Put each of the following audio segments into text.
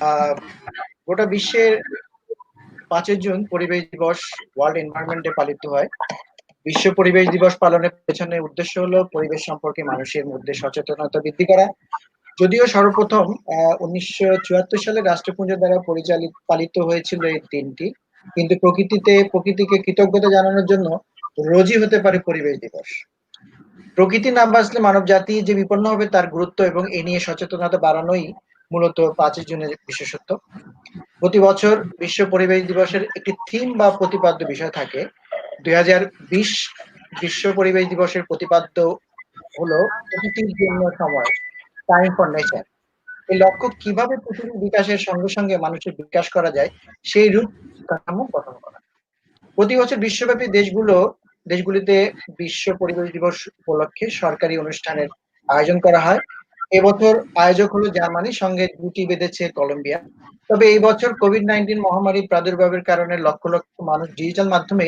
আহ গোটা বিশ্বের 5 জুন পরিবেশ দিবস ওয়ার্ল্ড এনভায়রনমেন্ট ডে পালিত হয়। বিশ্ব পরিবেশ দিবস পালনের পেছনে উদ্দেশ্য হলো পরিবেশ সম্পর্কে মানুষের মধ্যে সচেতনতা বৃদ্ধি করা। যদিও সর্বপ্রথম 1974 সালে রাষ্ট্রপুঞ্জ দ্বারা পালিত হয়েছিল এই দিনটি, কিন্তু প্রকৃতিকে কৃতজ্ঞতা জানানোর জন্য রোজই হতে পারে পরিবেশ দিবস। প্রকৃতি না বাঁচলে মানব জাতি যে বিপন্ন হবে তার গুরুত্ব এবং এ নিয়ে সচেতনতা বাড়ানোই মূলত 5 জুনের বিশেষত্ব। প্রতি বছর বিশ্ব পরিবেশ দিবসের একটি থিম বা প্রতিপাদ্য বিষয় থাকে। 2020 বিশ্ব পরিবেশ দিবসের প্রতিপাদ্য হলো প্রকৃতির জন্য সময়, টাইম ফর নেচার। এই লক্ষ্য কিভাবে পৃথিবীর বিকাশের সঙ্গে সঙ্গে মানুষের বিকাশ করা যায় সেই রূপ কাঠামো গঠন করা। প্রতি বছর বিশ্বব্যাপী দেশগুলিতে বিশ্ব পরিবেশ দিবস উপলক্ষে সরকারি অনুষ্ঠানের আয়োজন করা হয়। এবছর আয়োজক হলো জার্মানি, সঙ্গে জুটি বেঁধেছে কলম্বিয়া। তবে এই বছর কোভিড-19 মহামারী প্রাদুর্ভাবের কারণে লক্ষ লক্ষ মানুষ ডিজিটাল মাধ্যমে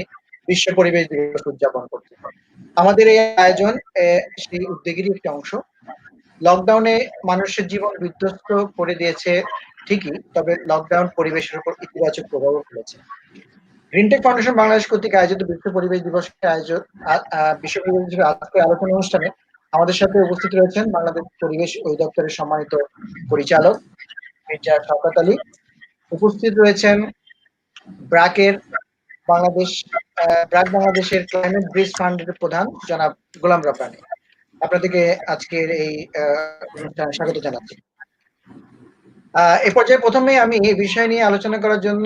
বিশ্ব পরিবেশ দিবস উদযাপন করছে। আমাদের এই আয়োজন সেই উদ্যোগেরই একটি অংশ। লকডাউনে মানুষের জীবন বিধ্বস্ত করে দিয়েছে ঠিকই, তবে লকডাউন পরিবেশের উপর ইতিবাচক প্রভাবও ফেলেছে। গ্রিনটেক ফাউন্ডেশন বাংলাদেশ কর্তৃক আয়োজিত বিশ্ব পরিবেশ দিবসের বিশ্ব পরিবেশ দিবসের আজকের আলোচনা অনুষ্ঠানে আমাদের সাথে উপস্থিত রয়েছেন বাংলাদেশ পরিবেশ অধিদপ্তরের সম্মানিত পরিচালক মির্জা শওকত আলী। উপস্থিত রয়েছেন ব্র্যাকের বাংলাদেশ ব্র্যাক বাংলাদেশের ক্লাইমেট ব্রিজ ফান্ডের প্রধান জনাব গোলাম রব্বানী। আপনাদেরকে আজকের এই অনুষ্ঠানে স্বাগত জানাচ্ছি। এ পর্যায়ে প্রথমে আমি এই বিষয় নিয়ে আলোচনা করার জন্য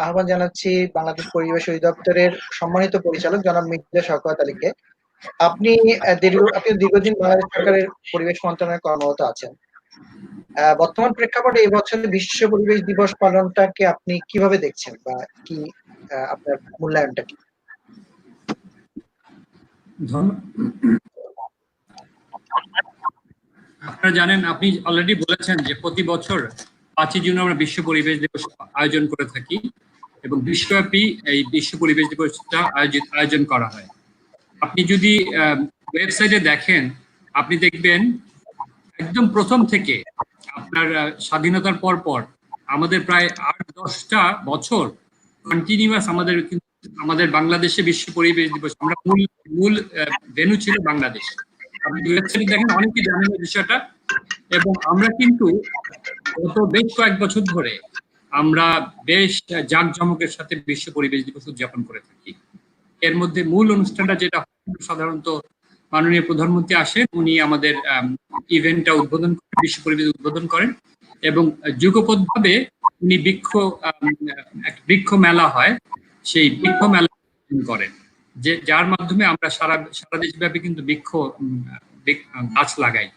আহ্বান জানাচ্ছি বাংলাদেশ পরিবেশ অধিদপ্তরের সম্মানিত পরিচালক জনাব মির্জা শওকত আলীকে। আপনি দীর্ঘদিন বাংলাদেশ সরকারের পরিবেশ মন্ত্রণালয়ে কর্মরত আছেন। বর্তমান প্রেক্ষাপটে এই বছরের বিশ্ব পরিবেশ দিবস পালনটাকে আপনি কিভাবে দেখছেন, বা কি আপনার মূল্যায়নটা কি? আপনারা জানেন, আপনি অলরেডি বলেছেন যে প্রতি বছর 5 জুন আমরা বিশ্ব পরিবেশ দিবস আয়োজন করে থাকি এবং বিশ্বব্যাপী এই বিশ্ব পরিবেশ দিবসটা আয়োজন করা হয়। আপনি যদি ওয়েবসাইটে দেখেন, আপনি দেখবেন একদম প্রথম থেকে আপনার স্বাধীনতার পর আমাদের প্রায় 8-10টা বছর কন্টিনিউয়াস আমাদের বাংলাদেশে বিশ্ব পরিবেশ দিবস, আমরা মূল ভেন্যু ছিল বাংলাদেশ। আপনি ওয়েবসাইটে দেখেন, অনেকেই জানেন এই বিষয়টা। এবং আমরা কিন্তু গত বেশ কয়েক বছর ধরে আমরা বেশ জাঁকজমকের সাথে বিশ্ব পরিবেশ দিবস উদযাপন করে থাকি। এর মধ্যে মূল অনুষ্ঠানটা যেটা সাধারণত মাননীয় প্রধানমন্ত্রী আসেন, উনি আমাদের ইভেন্টটা উদ্বোধন করেন, বিশ্ব পরিবেশ উদ্বোধন করেন, এবং যুগপৎভাবে উনি বৃক্ষ মেলা হয়, সেই বৃক্ষ মেলা করেন, যার মাধ্যমে আমরা সারা দেশব্যাপী কিন্তু গাছ লাগাই।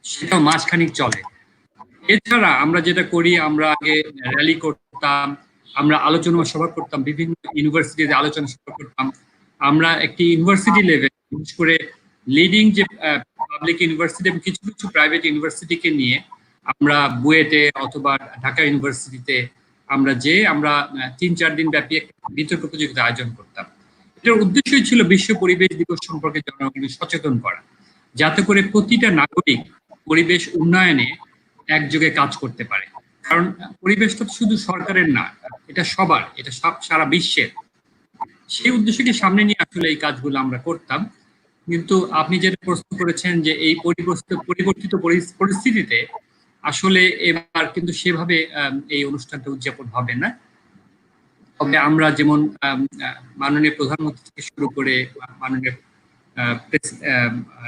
সেটাও মাসখানিক চলে। এছাড়া আমরা যেটা করি, আমরা আগে র্যালি করতাম, আমরা আলোচনা সভা করতাম, বিভিন্ন ইউনিভার্সিটিতে আলোচনা সভা করতাম। আমরা একটি ইউনিভার্সিটি লেভেল, বিশেষ করে লিডিং যে পাবলিক ইউনিভার্সিটি এবং কিছু কিছু প্রাইভেট ইউনিভার্সিটিকে নিয়ে আমরা বুয়েটে অথবা ঢাকা ইউনিভার্সিটিতে আমরা 3-4 দিন ব্যাপী একটা বিতর্ক প্রতিযোগিতা আয়োজন করতাম। এটার উদ্দেশ্যই ছিল বিশ্ব পরিবেশ দিবস সম্পর্কে জনগণকে সচেতন করা, যাতে করে প্রতিটা নাগরিক পরিবেশ উন্নয়নে একযোগে কাজ করতে পারে। কারণ পরিবেশটা শুধু সরকারের না, এটা সবার, এটা সারা বিশ্বের। সেই উদ্দেশ্যকে সামনে নিয়ে আসলে এই কাজগুলো আমরা করতাম। কিন্তু আপনি যেটা প্রশ্ন করেছেন যে এই পরিবর্তিত পরিস্থিতিতে আসলে এবার কিন্তু সেভাবে এই অনুষ্ঠানটা উদযাপন হবে না। তবে আমরা যেমন মাননীয় প্রধানমন্ত্রী থেকে শুরু করে মাননীয়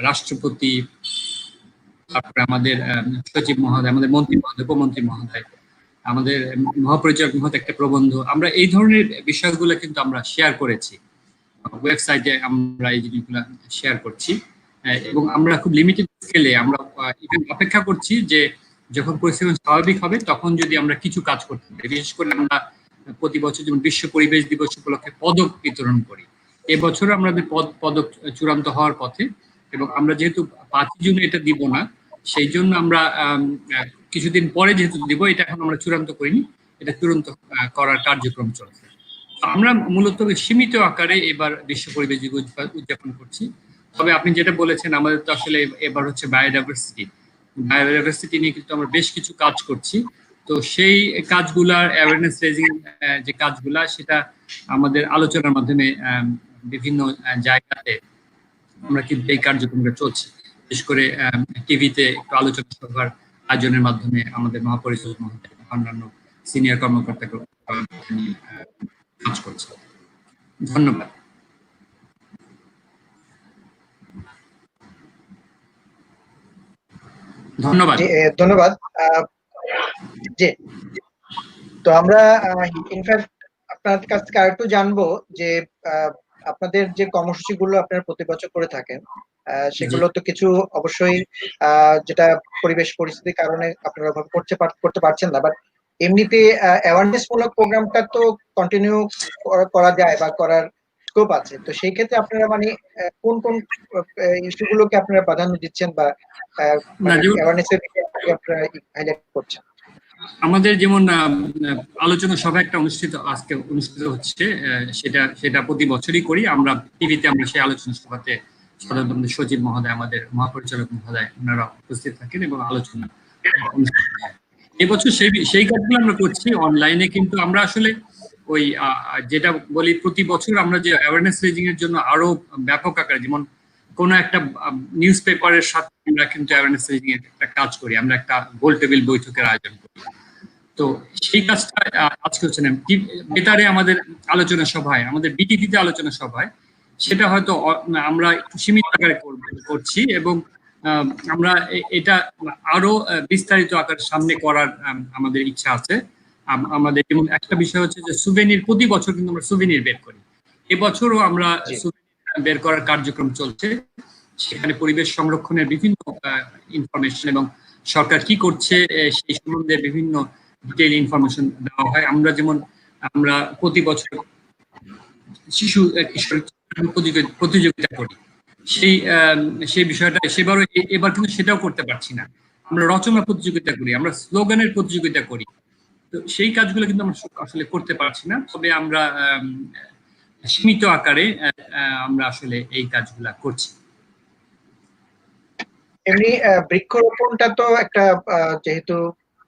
রাষ্ট্রপতি, তারপরে আমাদের সচিব মহোদয়, আমাদের মন্ত্রী মহোদয়, উপমন্ত্রী মহোদয়, আমাদের মহাপরিচালক মহোদয় একটা প্রবন্ধ, আমরা এই ধরনের বিষয়গুলো কিন্তু আমরা শেয়ার করেছি ওয়েবসাইটে, আমরা এই জিনিসগুলো শেয়ার করছি। এবং আমরা খুব লিমিটেড স্কেলে আমরা অপেক্ষা করছি যে যখন পরিস্থিতি স্বাভাবিক হবে তখন যদি আমরা কিছু কাজ করতে পারি। বিশেষ করে আমরা প্রতি বছর যেমন বিশ্ব পরিবেশ দিবস উপলক্ষে পদক বিতরণ করি, এবছর আমাদের পদক চূড়ান্ত হওয়ার পথে, এবং আমরা যেহেতু 5 জুন এটা দিব না, সেই জন্য আমরা কিছুদিন পরে যেহেতু দিব, এটা এখন আমরা চূড়ান্ত করিনি, এটা চূড়ান্ত করার কার্যক্রম চলছে। আমরা মূলত সীমিত আকারে এবার বিশ্ব পরিবেশ দিবস উদযাপন করছি। তবে আপনি যেটা বলেছেন, আমাদের তো আসলে এবার হচ্ছে বায়োডাইভার্সিটি নিয়ে কিন্তু আমরা বেশ কিছু কাজ করছি। তো সেই কাজগুলার অ্যাওয়ারনেস রেজিং যে কাজগুলা সেটা আমাদের আলোচনার মাধ্যমে বিভিন্ন জায়গাতে আমরা কিন্তু এই কার্যক্রমটা চলছে। বিশেষ করে টিভিতে একটু আলোচনা সভার আয়োজনের মাধ্যমে আমাদের মহাপরিচালক মহোদয় অন্যান্য সিনিয়র কর্মকর্তাকে কাজ করছে। ধন্যবাদ। ধন্যবাদ। ধন্যবাদ। জি, তো আমরা ইনফ্যাক্ট আপনার কাছ থেকে আরেকটু জানবো যে আপনাদের যে কর্মসূচিগুলো আপনারা প্রতি বছর করে থাকেন সেগুলো তো কিছু অবশ্যই যেটা পরিবেশ পরিস্থিতির কারণে আপনারা করতে পারছেন না, বাট এমনিতে অ্যাওয়ারনেস মূলক প্রোগ্রামটা তো কন্টিনিউ করা যায় বা করার স্কোপ আছে। তো সেই ক্ষেত্রে আপনারা মানে কোন কোন ইস্যুগুলোকে আপনারা প্রাধান্য দিচ্ছেন বা অ্যাওয়ারনেসের বিষয়ে আপনারা হাইলাইট করছেন? আমাদের যেমন আলোচনা সভা একটা আজকে অনুষ্ঠিত হচ্ছে, সেটা প্রতি বছরই করি আমরা টিভিতে। আমরা সেই আলোচনা সভাতে সাধারণত আমাদের সচিব মহোদয়, আমাদের মহাপরিচালক মহোদয় ওনারা উপস্থিত থাকেন এবং আলোচনা অনুষ্ঠিত হয়। এবছর সেই কাজগুলো আমরা করছি অনলাইনে, কিন্তু আমরা আসলে ওই যেটা বলি প্রতি বছর আমরা যে অ্যাওয়ারনেস রেজিং এর জন্য আরো ব্যাপক আকারে, যেমন কোন একটা নিউজ পেপারের সাথে আমরা কিন্তু অ্যাওয়ারনেস রেজিং এর একটা কাজ করি, আমরা একটা গোল টেবিল বৈঠকের আয়োজন করি। তো সেই কাজটা আজকে হচ্ছে না, বেতারে আমাদের আলোচনা সভায়, আমাদের বিটিভিতে আলোচনা সভায় সেটা হয়তো আমরা একটু সীমিত আকারে করছি এবং আমরা এটা আরো বিস্তারিত আকার সামনে করার আমাদের ইচ্ছা আছে। আমাদের যেমন একটা বিষয় হচ্ছে যে সুভেনির, প্রতি বছর কিন্তু আমরা সুভেনির বের করি। এবছরও আমরা সুভেনির বের করার কার্যক্রম চলছে। সেখানে পরিবেশ সংরক্ষণের বিভিন্ন ইনফরমেশন এবং সরকার কি করছে সেই সম্বন্ধে বিভিন্ন ডিটেইল ইনফরমেশন দেওয়া হয়। আমরা প্রতি বছর শিশু কিশোর প্রতিযোগিতা করি, সেই বিষয়টা এবার কিন্তু সেটাও করতে পারছি না। আমরা রচনা প্রতিযোগিতা করি, আমরা স্লোগানের প্রতিযোগিতা করি। তো সেই কাজগুলো কিন্তু আমরা আসলে করতে পারছি না, তবে আমরা সীমিত আকারে আমরা আসলে এই কাজগুলা করছি। এমনি বৃক্ষরোপণটা তো একটা যেহেতু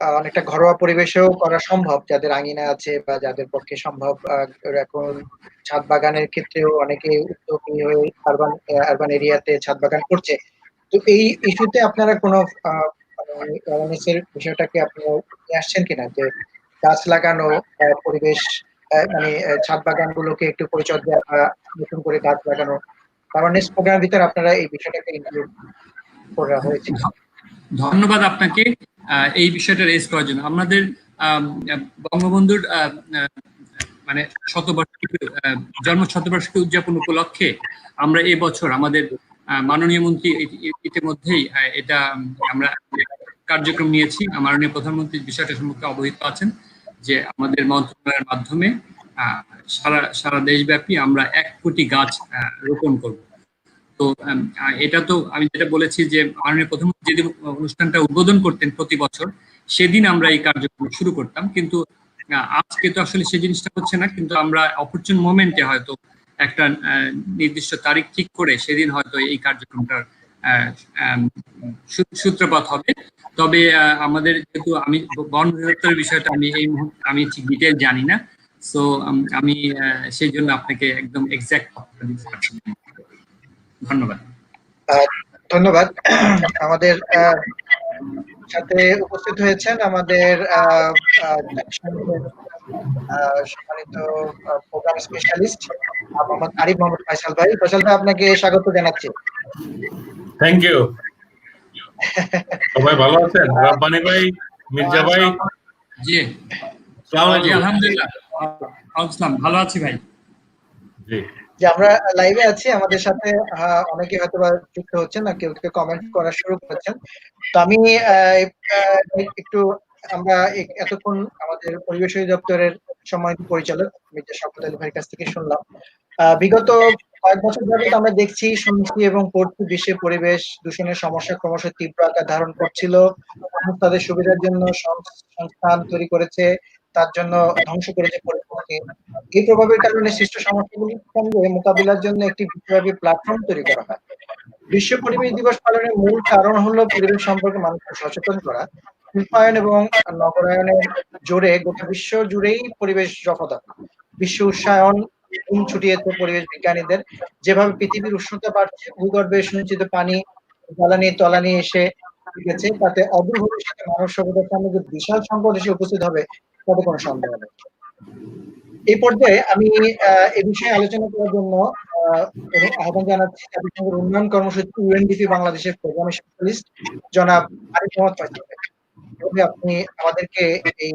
অনেকটা ঘরোয়া পরিবেশেও করা সম্ভব, যাদের আঙিনা আছে বা যাদের পক্ষে সম্ভব। এখন ছাদ বাগানের ক্ষেত্রেও অনেকে উদ্যোগী হয়ে আরবান এরিয়াতে ছাদ বাগান করছে। তো এই ইস্যুতে আপনারা কোনো অ্যাওয়ারনেসের বিষয়টাকে আপনারা নিয়ে আসছেন কিনা, যে গাছ লাগানো, পরিবেশ মানে ছাদ বাগানগুলোকে একটু পরিচর্যা, নতুন করে গাছ লাগানো, অ্যাওয়ারনেস প্রোগ্রামের ভিতরে আপনারা এই বিষয়টাকে ইনক্লুড করা হয়েছে? ধন্যবাদ আপনাকে এই বিষয়টা রেজ করার জন্য। আমাদের বঙ্গবন্ধুর মানে জন্ম শতবার্ষিকী উদযাপন উপলক্ষে আমরা এবছর আমাদের মাননীয় মন্ত্রী ইতিমধ্যেই এটা আমরা কার্যক্রম নিয়েছি। মাননীয় প্রধানমন্ত্রী বিষয়টা সম্পর্কে অবহিত আছেন যে আমাদের মন্ত্রণালয়ের মাধ্যমে সারা দেশব্যাপী আমরা 1 কোটি গাছ রোপণ করব। তো এটা তো আমি যেটা বলেছি যে মাননীয় প্রধানমন্ত্রী যেদিন অনুষ্ঠানটা উদ্বোধন করতেন প্রতি বছর, সেদিন আমরা এই কার্যক্রম শুরু করতাম, কিন্তু আজকে তো আসলে সেই জিনিসটা হচ্ছে না। কিন্তু আমরা অপরচুন মোমেন্টে হয়তো একটা নির্দিষ্ট তারিখ ঠিক করে সেদিন হয়তো এই কার্যক্রমটার সূত্রপাত হবে। তবে আমাদের যেহেতু আমি বন অধিদপ্তরের বিষয়টা আমি ঠিক ডিটেল জানি না, সো আমি সেই জন্য আপনাকে একদম এক্সাক্ট দিতে পারছি না। ধন্যবাদ। ধন্যবাদ। আমাদের সাথে উপস্থিত হয়েছেন আমাদের সম্মানিত প্রোগ্রাম স্পেশালিস্ট মোহাম্মদ আরিফ মোহাম্মদ ফয়সাল ভাই। ফয়সাল ভাই, আপনাকে স্বাগত জানাচ্ছি। Thank you. সবাই ভালো আছেন? রাব্বানি ভাই, মির্জা ভাই? জি, আলহামদুলিল্লাহ ভালো আছি ভাই। জি, যে আমরা লাইভে আছি, আমাদের সাথে অনেকে হয়তো যুক্ত হচ্ছেন না, কেউ কেউ কমেন্ট করা শুরু করেছেন। তো আমি একটু আমরা এতক্ষণ আমাদের পরিবেশ অধিদপ্তরের সম্মানিত পরিচালক মির্জা শওকত আলী ভাইয়ের কাছ থেকে শুনলাম। বিগত কয়েক বছর ধরে আমরা দেখছি, শুনছি এবং পড়ছি, বিশ্বে পরিবেশ দূষণের সমস্যা ক্রমশ তীব্র আকার ধারণ করছিল। তাদের সুবিধার জন্য সংস্থান তৈরি করেছে, তার জন্য ধ্বংস করেছে পরিবেশকে। এই প্রভাবের কারণে সৃষ্ট সমস্যাগুলির সঙ্গে মোকাবিলার জন্য একটি বিশ্বব্যাপী প্ল্যাটফর্ম তৈরি করা হয়। বিশ্ব পরিবেশ দিবস পালনের মূল কারণ হলো পরিবেশ সম্পর্কে মানুষকে সচেতন করা। শিল্পায়ন এবং নগরায়নের জোরে গোটা বিশ্ব জুড়েই পরিবেশ দফা। বিশ্ব উষ্ণায়ন ছুটিয়েছে পরিবেশ বিজ্ঞানীদের। যেভাবে পৃথিবীর উষ্ণতা বাড়ছে, ভূগর্ভে সঞ্চিত পানি জ্বালানি তলানি এসে গেছে, তাতে অদূর ভবিষ্যতে মানব সভ্যতার সামনে যে বিশাল সংকট এসে উপস্থিত হবে তাতে কোনো সন্দেহ নেই। এই পর্যায়ে আমি এ বিষয়ে আলোচনা করার জন্য আহ্বান জানাচ্ছি জাতিসংঘের উন্নয়ন কর্মসূচি ইউএনডিপি বাংলাদেশের প্রোগ্রাম স্পেশালিস্ট জনাব আরিফ মোহাম্মদ ফয়সাল। আপনি আমাদেরকে এই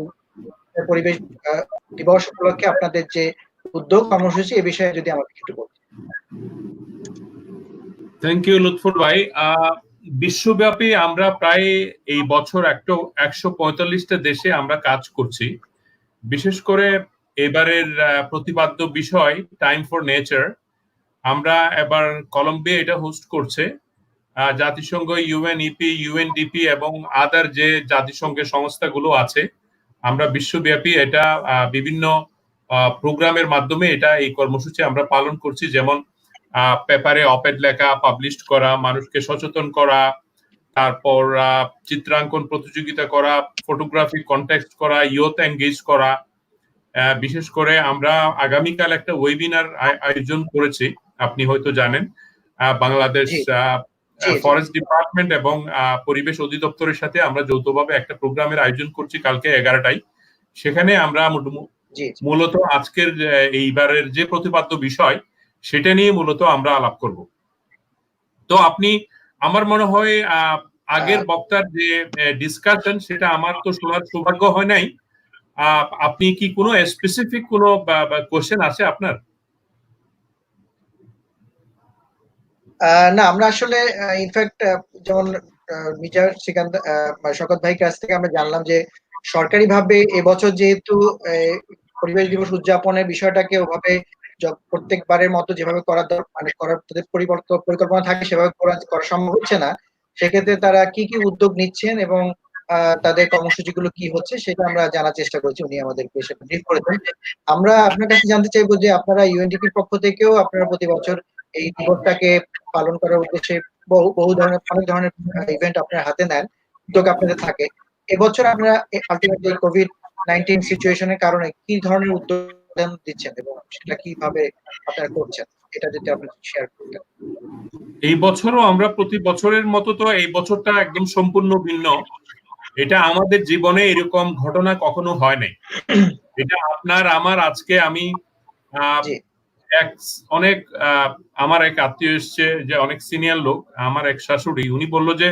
পরিবেশ দিবস উপলক্ষে আপনাদের যে উদ্যোগ কর্মসূচি এ বিষয়ে যদি আমাকে একটু বলতেন। থ্যাংক ইউ লুৎফর ভাই। বিশ্বব্যাপী আমরা প্রায় এই বছর 145টা দেশে আমরা কাজ করছি। বিশেষ করে এবারের প্রতিপাদ্য বিষয় টাইম ফর নেচার। আমরা এবার কলম্বিয়া এটা হোস্ট করছে। জাতিসংঘ, ইউএনইপি, ইউএনডিপি এবং আদার যে জাতিসংঘের সংস্থাগুলো আছে, আমরা বিশ্বব্যাপী এটা বিভিন্ন প্রোগ্রামের মাধ্যমে এটা এই কর্মসূচি আমরা পালন করছি। যেমন পেপারে অপেড লেখা, পাবলিশ করা, মানুষকে সচেতন করা, তারপর চিত্রাঙ্কন প্রতিযোগিতা করা, ফটোগ্রাফি কন্টেস্ট করা, ইয়ুথ এঙ্গেজ করা। বিশেষ করে আমরা আগামীকাল একটা ওয়েবিনার আয়োজন করেছি, আপনি হয়তো জানেন। বাংলাদেশ ফরেস্ট ডিপার্টমেন্ট এবং পরিবেশ অধিদপ্তরের সাথে আমরা যৌথভাবে একটা প্রোগ্রামের আয়োজন করছি কালকে 11টায়। সেখানে আমরা মূলত আজকের এইবারের যে প্রতিপাদ্য বিষয় সেটা নিয়ে মূলত আমরা আলাপ করব। তো আপনি, আমার মনে হয় আগের বক্তার যে ডিসকাশন সেটা আমার তো শোনার সৌভাগ্য হয় নাই। আপনি কি কোনো স্পেসিফিক কোনো কোশ্চেন আছে আপনার? না, আমরা আসলে ইনফ্যাক্ট যেমন মির্জা শওকত ভাইয়ের কাছ থেকে আমরা জানলাম যে সরকারিভাবে এবছর যেহেতু পরিবেশ দিবস উদযাপনের বিষয়টাকে ওভাবে প্রত্যেকবারের মতো যেভাবে করার পরিকল্পনা থাকে সেভাবে করা সম্ভব হচ্ছে না। সেক্ষেত্রে তারা কি কি উদ্যোগ নিচ্ছেন এবং তাদের কর্মসূচিগুলো কি হচ্ছে সেটা আমরা জানার চেষ্টা করছি। উনি আমাদেরকে সেটা ব্রিফ করেছেন। আমরা আপনার কাছে জানতে চাইবো যে আপনারা ইউএনডিপির পক্ষ থেকেও আপনারা প্রতি বছর এই দিবসটাকে পালন করার উদ্দেশ্যে অনেক ধরনের ইভেন্ট আপনার হাতে নেন, উদ্যোগ আপনাদের থাকে। এবছর আপনারা আলটিমেটলি কোভিড-19 সিচুয়েশনের কারণে কি ধরনের উদ্যোগ দিচ্ছেন এবং সেটা কিভাবে আপনারা করছেন, এটা যদি আপনি শেয়ার করতেন। এই বছরও আমরা প্রতি বছরের মতো, তো এই বছরটা একদম সম্পূর্ণ ভিন্ন। এটা আমাদের জীবনে এরকম ঘটনা কখনো হয় নাই। এটা আপনার আমার, আজকে আমি অনেক আমার এক আত্মীয় এসছে, যে অনেক সিনিয়র লোক, আমার এক শাশুড়ি, উনি বললো যে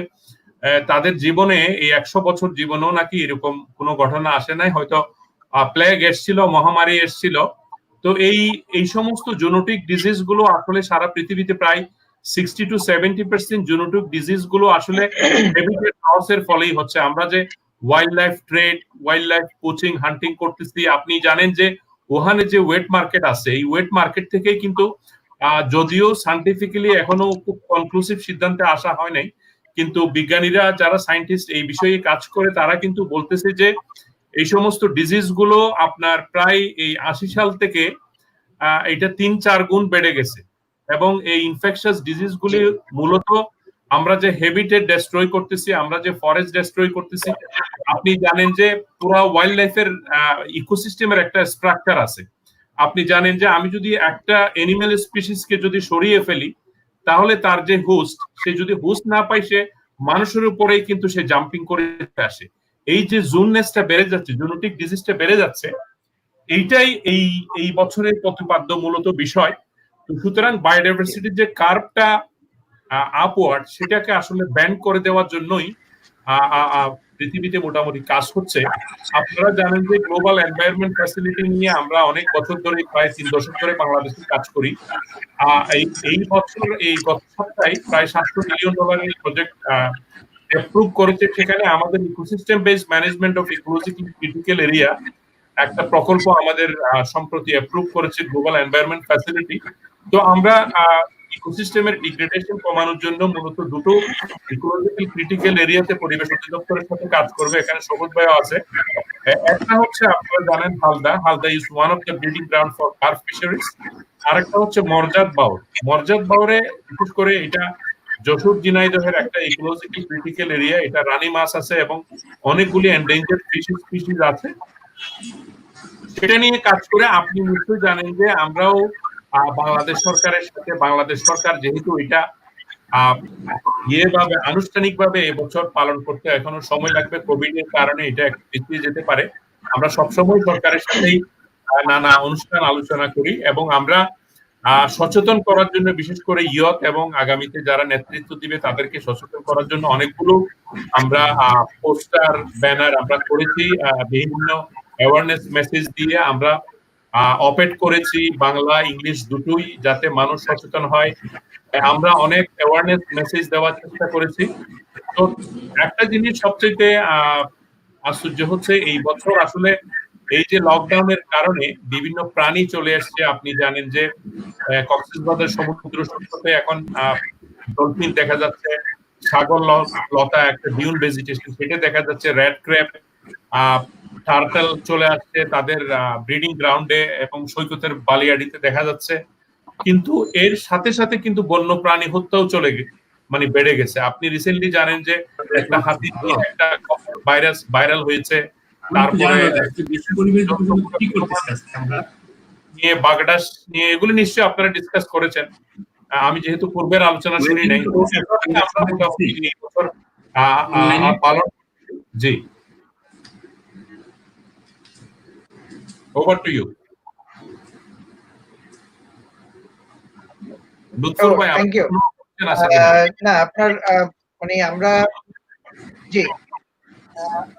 তাদের জীবনে এই 100 বছর জীবনেও নাকি এরকম কোনো ঘটনা আসে নাই। হয়তো প্লেগ এসছিল, মহামারী এসছিল। তো এই সমস্ত জেনেটিক ডিজিজ গুলো আসলে সারা পৃথিবীতে প্রায় 60 to 70% জেনেটিক ডিজিজ গুলো আসলে হ্যাবিটেট লসের ফলেই হচ্ছে। আমরা যে wild life trade, wild life poaching, hunting করতেছি, আপনি জানেন যে ওখানে যে ওয়েট মার্কেট আছে, এই ওয়েট মার্কেট থেকেই কিন্তু যদিও সায়েন্টিফিক্যালি এখনো খুব কনক্লুসিভ সিদ্ধান্তে আসা হয় নাই, কিন্তু বিজ্ঞানীরা যারা সায়েন্টিস্ট এই বিষয়ে কাজ করে তারা কিন্তু বলতেছে যে এই সমস্ত ডিজিজ গুলো আপনার প্রায় এই 80 সাল থেকে এটা 3-4 গুণ বেড়ে গেছে। এবং এই ইনফেকশাস ডিজিজ গুলি মূলত আমরা যে হ্যাবিটেট ডেস্ট্রয় করতেছি, আমরা যে ফরেস্ট ডেস্ট্রয় করতেছি। আপনি জানেন যে পুরো ওয়াইল্ড লাইফের ইকোসিস্টেমের একটা স্ট্রাকচার আছে। আপনি জানেন যে আমি যদি একটা অ্যানিমাল স্পিসিসকে যদি সরিয়ে ফেলি, তাহলে তার যে হোস্ট, সে যদি হোস্ট না পায়, সে মানুষের উপরেই কিন্তু সে জাম্পিং করে আসে। এই যে জুননেসটা বেড়ে যাচ্ছে, জেনেটিক ডিজিজটা বেড়ে যাচ্ছে, এইটাই এই বছরের প্রতিপাদ্য মূলত বিষয়। সুতরাং বায়োডাইভার্সিটির যে কার্ভটা আপওয়ার্ড, সেটাকে আসলে ব্যান্ড করে দেওয়ার জন্যই পৃথিবীতে মোটামুটি কাজ হচ্ছে। আপনারা জানেন যে গ্লোবাল এনভায়রনমেন্ট ফ্যাসিলিটি নিয়ে আমরা অনেক বছর ধরে, প্রায় 3 দশক ধরে বাংলাদেশে কাজ করি। এই বছর, এই গত সপ্তাহে প্রায় $700 মিলিয়ন প্রজেক্ট অ্যাপ্রুভ করেছে। সেখানে আমাদের ecosystem based management of ecologically critical area একটা প্রকল্প আমাদের সম্প্রতি অ্যাপ্রুভ করেছে, গ্লোবাল এনভায়রনমেন্ট ফ্যাসিলিটি। তো আমরা ইকোসিস্টেমের ডিগ্রেডেশন কমানোর জন্য মূলত দুটো ইকোলজিক্যাল ক্রিটিক্যাল এরিয়াতে পরিবেশ অধিদপ্তরের সাথে কাজ করবে। এখানে সবুজ ভাইও আছে। একটা হচ্ছে আপনারা জানেন Halda is one of the breeding ground for carp fisheries. আরেকটা হচ্ছে মরজাদ বাউর। মরজাদ বাউরে বিশেষ করে এটা যশোর ঝিনাইদহের একটা ইকোলজিক্যাল ক্রিটিক্যাল এরিয়া, এটা রানী মাছ আছে এবং অনেকগুলি এন্ডেঞ্জার্ড স্পিসিস আছে। সেটা নিয়ে কাজ করে আপনি নিশ্চয়ই জানেন যে আমরাও বাংলাদেশ সরকারের সাথে, বাংলাদেশ সরকার যেহেতু এটা ইয়েভাবে আনুষ্ঠানিকভাবে এবছর পালন করতে এখনো সময় লাগবে, কোভিড এর কারণে এটা একটু পিছিয়ে যেতে পারে। আমরা সবসময় সরকারের সাথেই নানা অনুষ্ঠান আলোচনা করি এবং আমরা সচেতন করার জন্য, বিশেষ করে ইয়ত এবং আগামীতে যারা নেতৃত্ব দিবে তাদেরকে সচেতন করার জন্য অনেকগুলো আমরা পোস্টার, ব্যানার আমরা করেছি, বিভিন্ন অ্যাওয়ারনেস মেসেজ দিয়ে আমরা অপেড করেছি, বাংলা ইংলিশ দুটোই, যাতে মানুষ সচেতন হয়। আমরা অনেক অ্যাওয়ারনেস মেসেজ দেওয়ার চেষ্টা করেছি। তো একটা জিনিস সবচেয়ে আশ্চর্য হচ্ছে, এই বছর আসলে এই যে লকডাউনের কারণে বিভিন্ন প্রাণী চলে আসছে। আপনি জানেন যে কক্সবাজার সমুদ্র সৈকতে এখন ডলফিন দেখা যাচ্ছে, সাগর লতা একটা ডিউন ভেজিটেশন সেটা দেখা যাচ্ছে, রেড ক্র্যাব, টার্টল চলে আসছে তাদের ব্রিডিং গ্রাউন্ডে এবং সৈকতের বালিয়াড়িতে দেখা যাচ্ছে। কিন্তু এর সাথে সাথে কিন্তু বন্য প্রাণী হত্যাও মানে বেড়ে গেছে। আপনি রিসেন্টলি জানেন যে একটা হাতি দিয়ে একটা ভাইরাল হয়েছে, তারপরে নিয়ে বাগডাস নিয়ে, এগুলো নিশ্চয়ই আপনারা ডিসকাস করেছেন। আমি যেহেতু পূর্বের আলোচনা শুনি নাই, জি, over to you. Thank you. না, আপনার মানে আমরা জি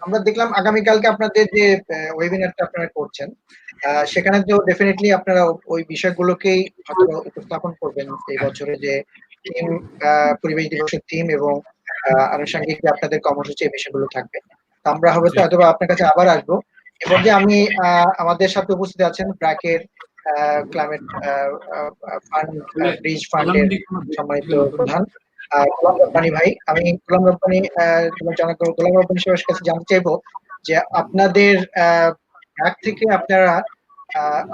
আমরা দেখলাম আগামীকালকে আপনাদের যে ওয়েবিনারটা আপনারা করছেন, সেখানে তো ডেফিনেটলি আপনারা ওই বিষয়গুলোকেই উপস্থাপন করবেন, এই বছরে যে থিম, পরিবেশ দিবসের থিম এবং আনুষঙ্গিক যে আপনাদের কর্মসূচি, এই বিষয়গুলো থাকবে। তো আমরা হয়তো আপনার কাছে আবার আসবো। এবং যে আমি আমাদের সাথে উপস্থিত আছেন ব্র্যাকের ক্লাইমেট ফান্ড, ব্রিজ ফান্ডের সম্মানিত প্রধান গোলাম রব্বানী ভাই। আমি গোলাম রব্বানী সাহেবের কাছে জানতে চাইবো যে আপনাদের ব্র্যাক থেকে আপনারা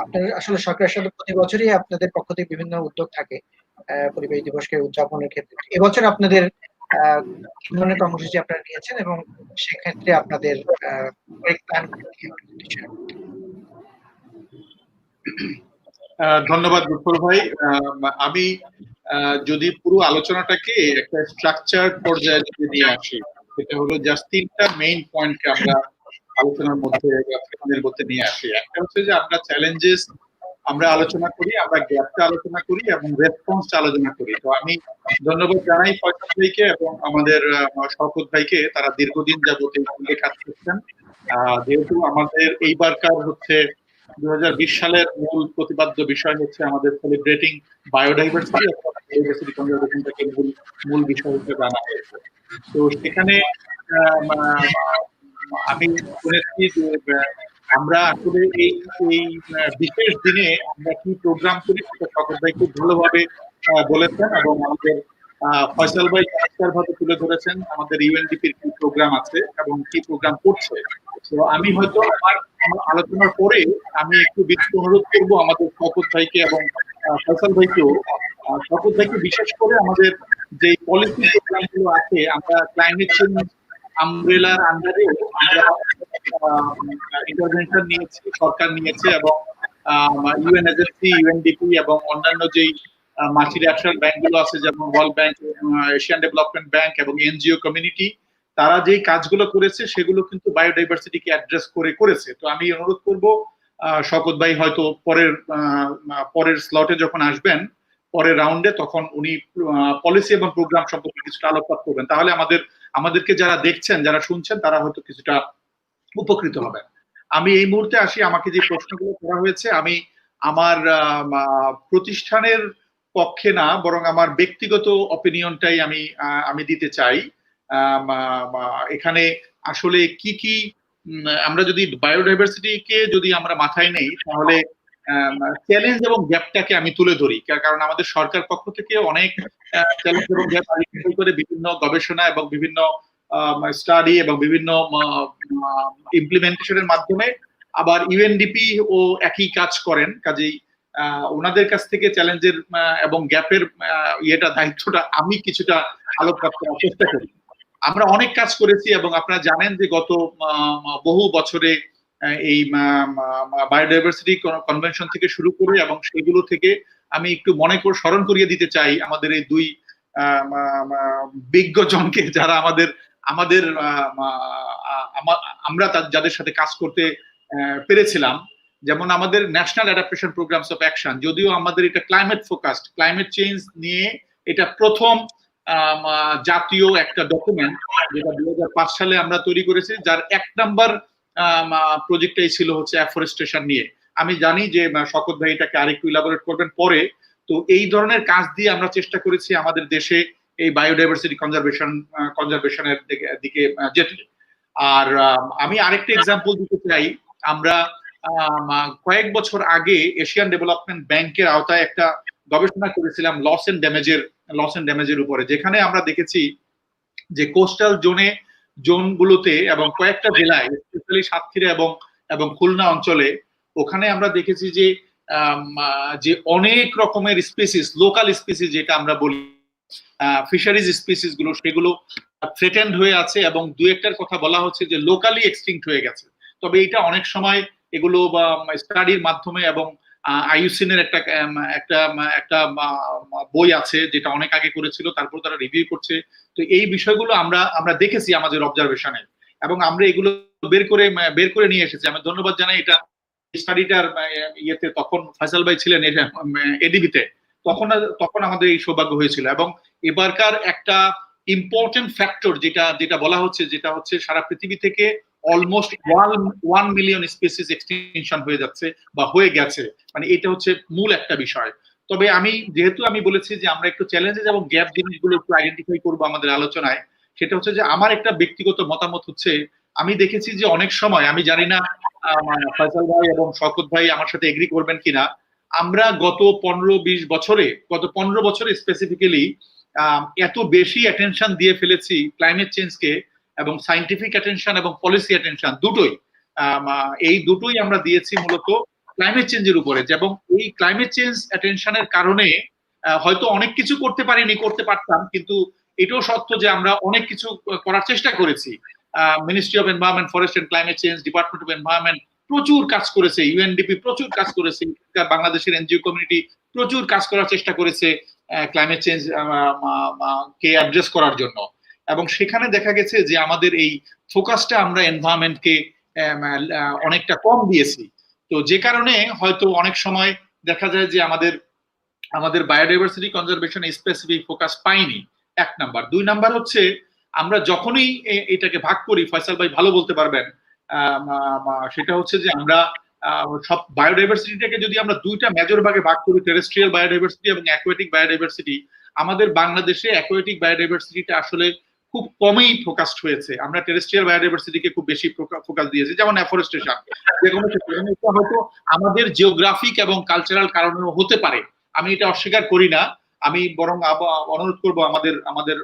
আপনাদের আসলে সরকারের সাথে প্রতি বছরই আপনাদের পক্ষ থেকে বিভিন্ন উদ্যোগ থাকে পরিবেশ দিবসকে উদযাপনের ক্ষেত্রে। এবছর আপনাদের কি ধরনের কর্মসূচি আপনারা নিয়েছেন এবং সেক্ষেত্রে আপনাদের প্ল্যান কি? ধন্যবাদ দুপুর ভাই। আমি যদি পুরো আলোচনাটাকে একটা স্ট্রাকচার পর্যায়ে নিয়ে আসি, সেটা হলো জাস্ট তিনটা মেইন পয়েন্টকে আমরা আলোচনার মধ্যে নিয়ে আসি। একটা হচ্ছে যে আমরা চ্যালেঞ্জেস আমরা আলোচনা করি, আমরা গ্যাপটা আলোচনা করি এবং রেসপন্সটা আলোচনা করি। তো আমি ধন্যবাদ জানাই ফয়সাল ভাইকে এবং আমাদের শওকত ভাইকে, তারা দীর্ঘদিন যাবত এই ফিল্ডে কাজ করছেন। যেহেতু আমাদের এইবারকার হচ্ছে 2020 সালের মূল প্রতিপাদ্য বিষয় হচ্ছে আমাদের সেলিব্রেটিং বায়োডাইভার্সিটি কনজারভেশনটাকে মূল বিষয় হিসেবে আনা হয়েছে। তো সেখানে আমি শুনেছি যে আমরা আসলে এই বিশেষ দিনে আমরা কি প্রোগ্রাম করি সেটা শওকত ভাই খুব ভালোভাবে বলেছেন এবং আমাদের ফয়সাল ভাই চমৎকার ভাবে তুলে ধরেছেন আমাদের ইউএনডিপির কি প্রোগ্রাম আছে এবং কি প্রোগ্রাম করছে। তো আমি হয়তো আমার আলোচনার পরে আমি একটু বিশেষ অনুরোধ করবো আমাদের শওকত ভাইকে এবং ফয়সাল ভাইকেও, শওকত ভাইকে বিশেষ করে আমাদের যে পলিসি প্রোগ্রাম গুলো আছে, আমরা ক্লাইমেট চেঞ্জ আমব্রেলার আন্ডারেও আমরা ইন্টারভেনশন নিয়েছি, সরকার নিয়েছে এবং ইউএন এজেন্সি, ইউএনডিপি এবং অন্যান্য যেই মাল্টি ন্যাশনাল ব্যাংক গুলো আছে যেমন world bank, Asian development bank এবং এনজিও কমিউনিটি, তারা যেই কাজগুলো করেছে সেগুলো কিন্তু বায়োডাইভার্সিটিকে অ্যাড্রেস করেছে। তো আমি অনুরোধ করব শওকত ভাই হয়তো পরের স্লটে যখন আসবেন, পরের রাউন্ডে, তখন উনি পলিসি এবং প্রোগ্রাম সম্পর্কে কিছুটা আলোকপাত করবেন। তাহলে আমাদেরকে যারা দেখছেন, যারা শুনছেন, তারা হয়তো কিছুটা উপকৃত হবেন। আমি এই মুহূর্তে আসি, আমাকে যে প্রশ্নগুলো করা হয়েছে, আমি আমার প্রতিষ্ঠানের পক্ষে না, বরং আমার ব্যক্তিগত অপিনিয়নটাই আমি দিতে চাই। এখানে আসলে কি আমরা যদি বায়োডাইভার্সিটিকে যদি আমরা মাথায় নেই, তাহলে চ্যালেঞ্জ এবং গ্যাপটাকে আমি তুলে ধরি, কারণ আমাদের সরকার পক্ষ থেকে অনেক চ্যালেঞ্জ এবং গ্যাপ আইডেন্টিফাই করে বিভিন্ন গবেষণা এবং বিভিন্ন স্টাডি এবং বিভিন্ন ইমপ্লিমেন্টেশনের মাধ্যমে, আবার ইউএনডিপি ও একই কাজ করেন। কাজেই ওনাদের কাছ থেকে চ্যালেঞ্জের এবং গ্যাপের দায়িত্বটা আমি কিছুটা আলোকপাত করার চেষ্টা করি। আমরা অনেক কাজ করেছি এবং আপনারা জানেন যে গত বহু বছরে এই বায়োডাইভার্সিটি কনভেনশন থেকে শুরু করে এবং সেগুলো থেকে আমি একটু স্মরণ করিয়ে দিতে চাই আমাদের এই দুই বিজ্ঞজনকে, যারা আমরা যাদের সাথে কাজ করতে পেরেছিলাম। যেমন আমাদের national adaptation programs of action, যদিও আমাদের এটা ক্লাইমেট ফোকাসড, ক্লাইমেট চেঞ্জ নিয়ে এটা প্রথম জাতীয় একটা ডকুমেন্ট যেটা 2005 সালে আমরা তৈরি করেছি, যার 1 নাম্বার প্রজেক্টটাই ছিল হচ্ছে অ্যাফরেস্টেশন নিয়ে। আমি জানি যে শকত ভাই এটাকে আরেকটু ইলাবোরেট করবেন পরে। তো এই ধরনের কাজ দিয়ে আমরা চেষ্টা করেছি আমাদের দেশে এই বায়োডাইভার্সিটি কনজারভেশনের দিকে যেতে। আর আমি আরেকটা এক্সাম্পল দিতে চাই, আমরা কয়েক বছর আগে এশিয়ান ডেভেলপমেন্ট ব্যাংকের আওতায় একটা গবেষণা করেছিলাম লস এন্ড ড্যামেজের উপরে, যেখানে আমরা দেখেছি যে কোস্টাল জোনগুলোতে এবং কয়েকটা জেলায়, স্পেশালি সাতক্ষীরা এবং খুলনা অঞ্চলে, ওখানে আমরা দেখেছি যে অনেক রকমের স্পিসিস, লোকাল স্পিসিস যেটা আমরা বলি ফিশারিজ স্পিসিস গুলো, সেগুলো থ্রেটেন্ড হয়ে আছে এবং দু একটার কথা বলা হচ্ছে যে লোকালি এক্সটিংক্ট হয়ে গেছে। তবে এটা অনেক সময় এগুলো স্টাডির মাধ্যমে এবং আইইউসিএন এর একটা বই আছে যেটা অনেক আগে করেছিল, তারপর তারা রিভিউ করছে। তো এই বিষয়গুলো আমরা দেখেছি আমাদের অবজারভেশনে এবং আমরা এগুলো বের করে নিয়ে এসেছি। আমি ধন্যবাদ জানাই এটা স্টাডিটার ইয়েতে, তখন ফয়সাল ভাই ছিলেন এডিবিতে, তখন আমাদের এই সৌভাগ্য হয়েছিল। এবং এবারকার একটা ইম্পর্টেন্ট ফ্যাক্টর যেটা বলা হচ্ছে, যেটা হচ্ছে সারা পৃথিবী থেকে অলমোস্ট 1 মিলিয়ন স্পিসিস এক্সটিংশন হয়ে যাচ্ছে বা হয়ে গেছে, মানে এটা হচ্ছে মূল একটা বিষয়। তবে যেহেতু আমি বলেছি যে আমরা একটু চ্যালেঞ্জেস এবং গ্যাপ জিনিসগুলো একটু আইডেন্টিফাই করবো আমাদের আলোচনায়, সেটা হচ্ছে যে আমার একটা ব্যক্তিগত মতামত হচ্ছে, আমি দেখেছি যে অনেক সময়, আমি জানি না ফয়সাল ভাই এবং শকত ভাই আমার সাথে এগ্রি করবেন কিনা, আমরা গত 15 বছরে স্পেসিফিক্যালি এত বেশি অ্যাটেনশন দিয়ে ফেলেছি ক্লাইমেট চেঞ্জকে, এবং সাইন্টিফিক অ্যাটেনশন এবং পলিসি অ্যাটেনশন এই দুটোই আমরা দিয়েছি মূলত ক্লাইমেট চেঞ্জের উপরে। এবং এই ক্লাইমেট চেঞ্জ অ্যাটেনশনের কারণে হয়তো অনেক কিছু করতে পারতাম, কিন্তু এটাও সত্য যে আমরা অনেক কিছু করার চেষ্টা করেছি। Ministry of environment, forest and climate change, department of environment প্রচুর কাজ করেছে, ইউএনডিপি প্রচুর কাজ করেছে, বাংলাদেশের এনজিও কমিউনিটি প্রচুর কাজ করার চেষ্টা করেছে ক্লাইমেট চেঞ্জ কে অ্যাড্রেস করার জন্য। এবং সেখানে দেখা গেছে যে আমাদের এই ফোকাসটা আমরা এনভায়রনমেন্টকে অনেকটা কম দিয়েছি। তো যে কারণে হয়তো অনেক সময় দেখা যায় যে আমাদের বায়োডাইভার্সিটি কনজারভেশনে স্পেসিফিক ফোকাস পাইনি, 1 নাম্বার। 2 নাম্বার হচ্ছে আমরা যখনই এটাকে ভাগ করি, ফয়সাল ভাই ভালো বলতে পারবেন, সেটা হচ্ছে যে আমরা সব বায়োডাইভার্সিটিটাকে যদি আমরা 2টা মেজর ভাগে ভাগ করি, টেরেস্ট্রিয়াল বায়োডাইভার্সিটি এবং অ্যাকোয়াটিক বায়োডাইভার্সিটি, আমাদের বাংলাদেশে অ্যাকোয়াটিক বায়োডাইভার্সিটিটা আসলে খুব কমই ফোকাসড হয়েছে। আমরা টেরেস্ট্রিয়াল বায়োডাইভার্সিটিকে খুব বেশি ফোকাস দিয়েছি, যেমন অ্যাফরেস্টেশন। হয়তো আমাদের জিওগ্রাফিক এবং কালচারাল কারণেও হতে পারে, আমি এটা অস্বীকার করি না। আমি বরং অনুরোধ করবো আমাদের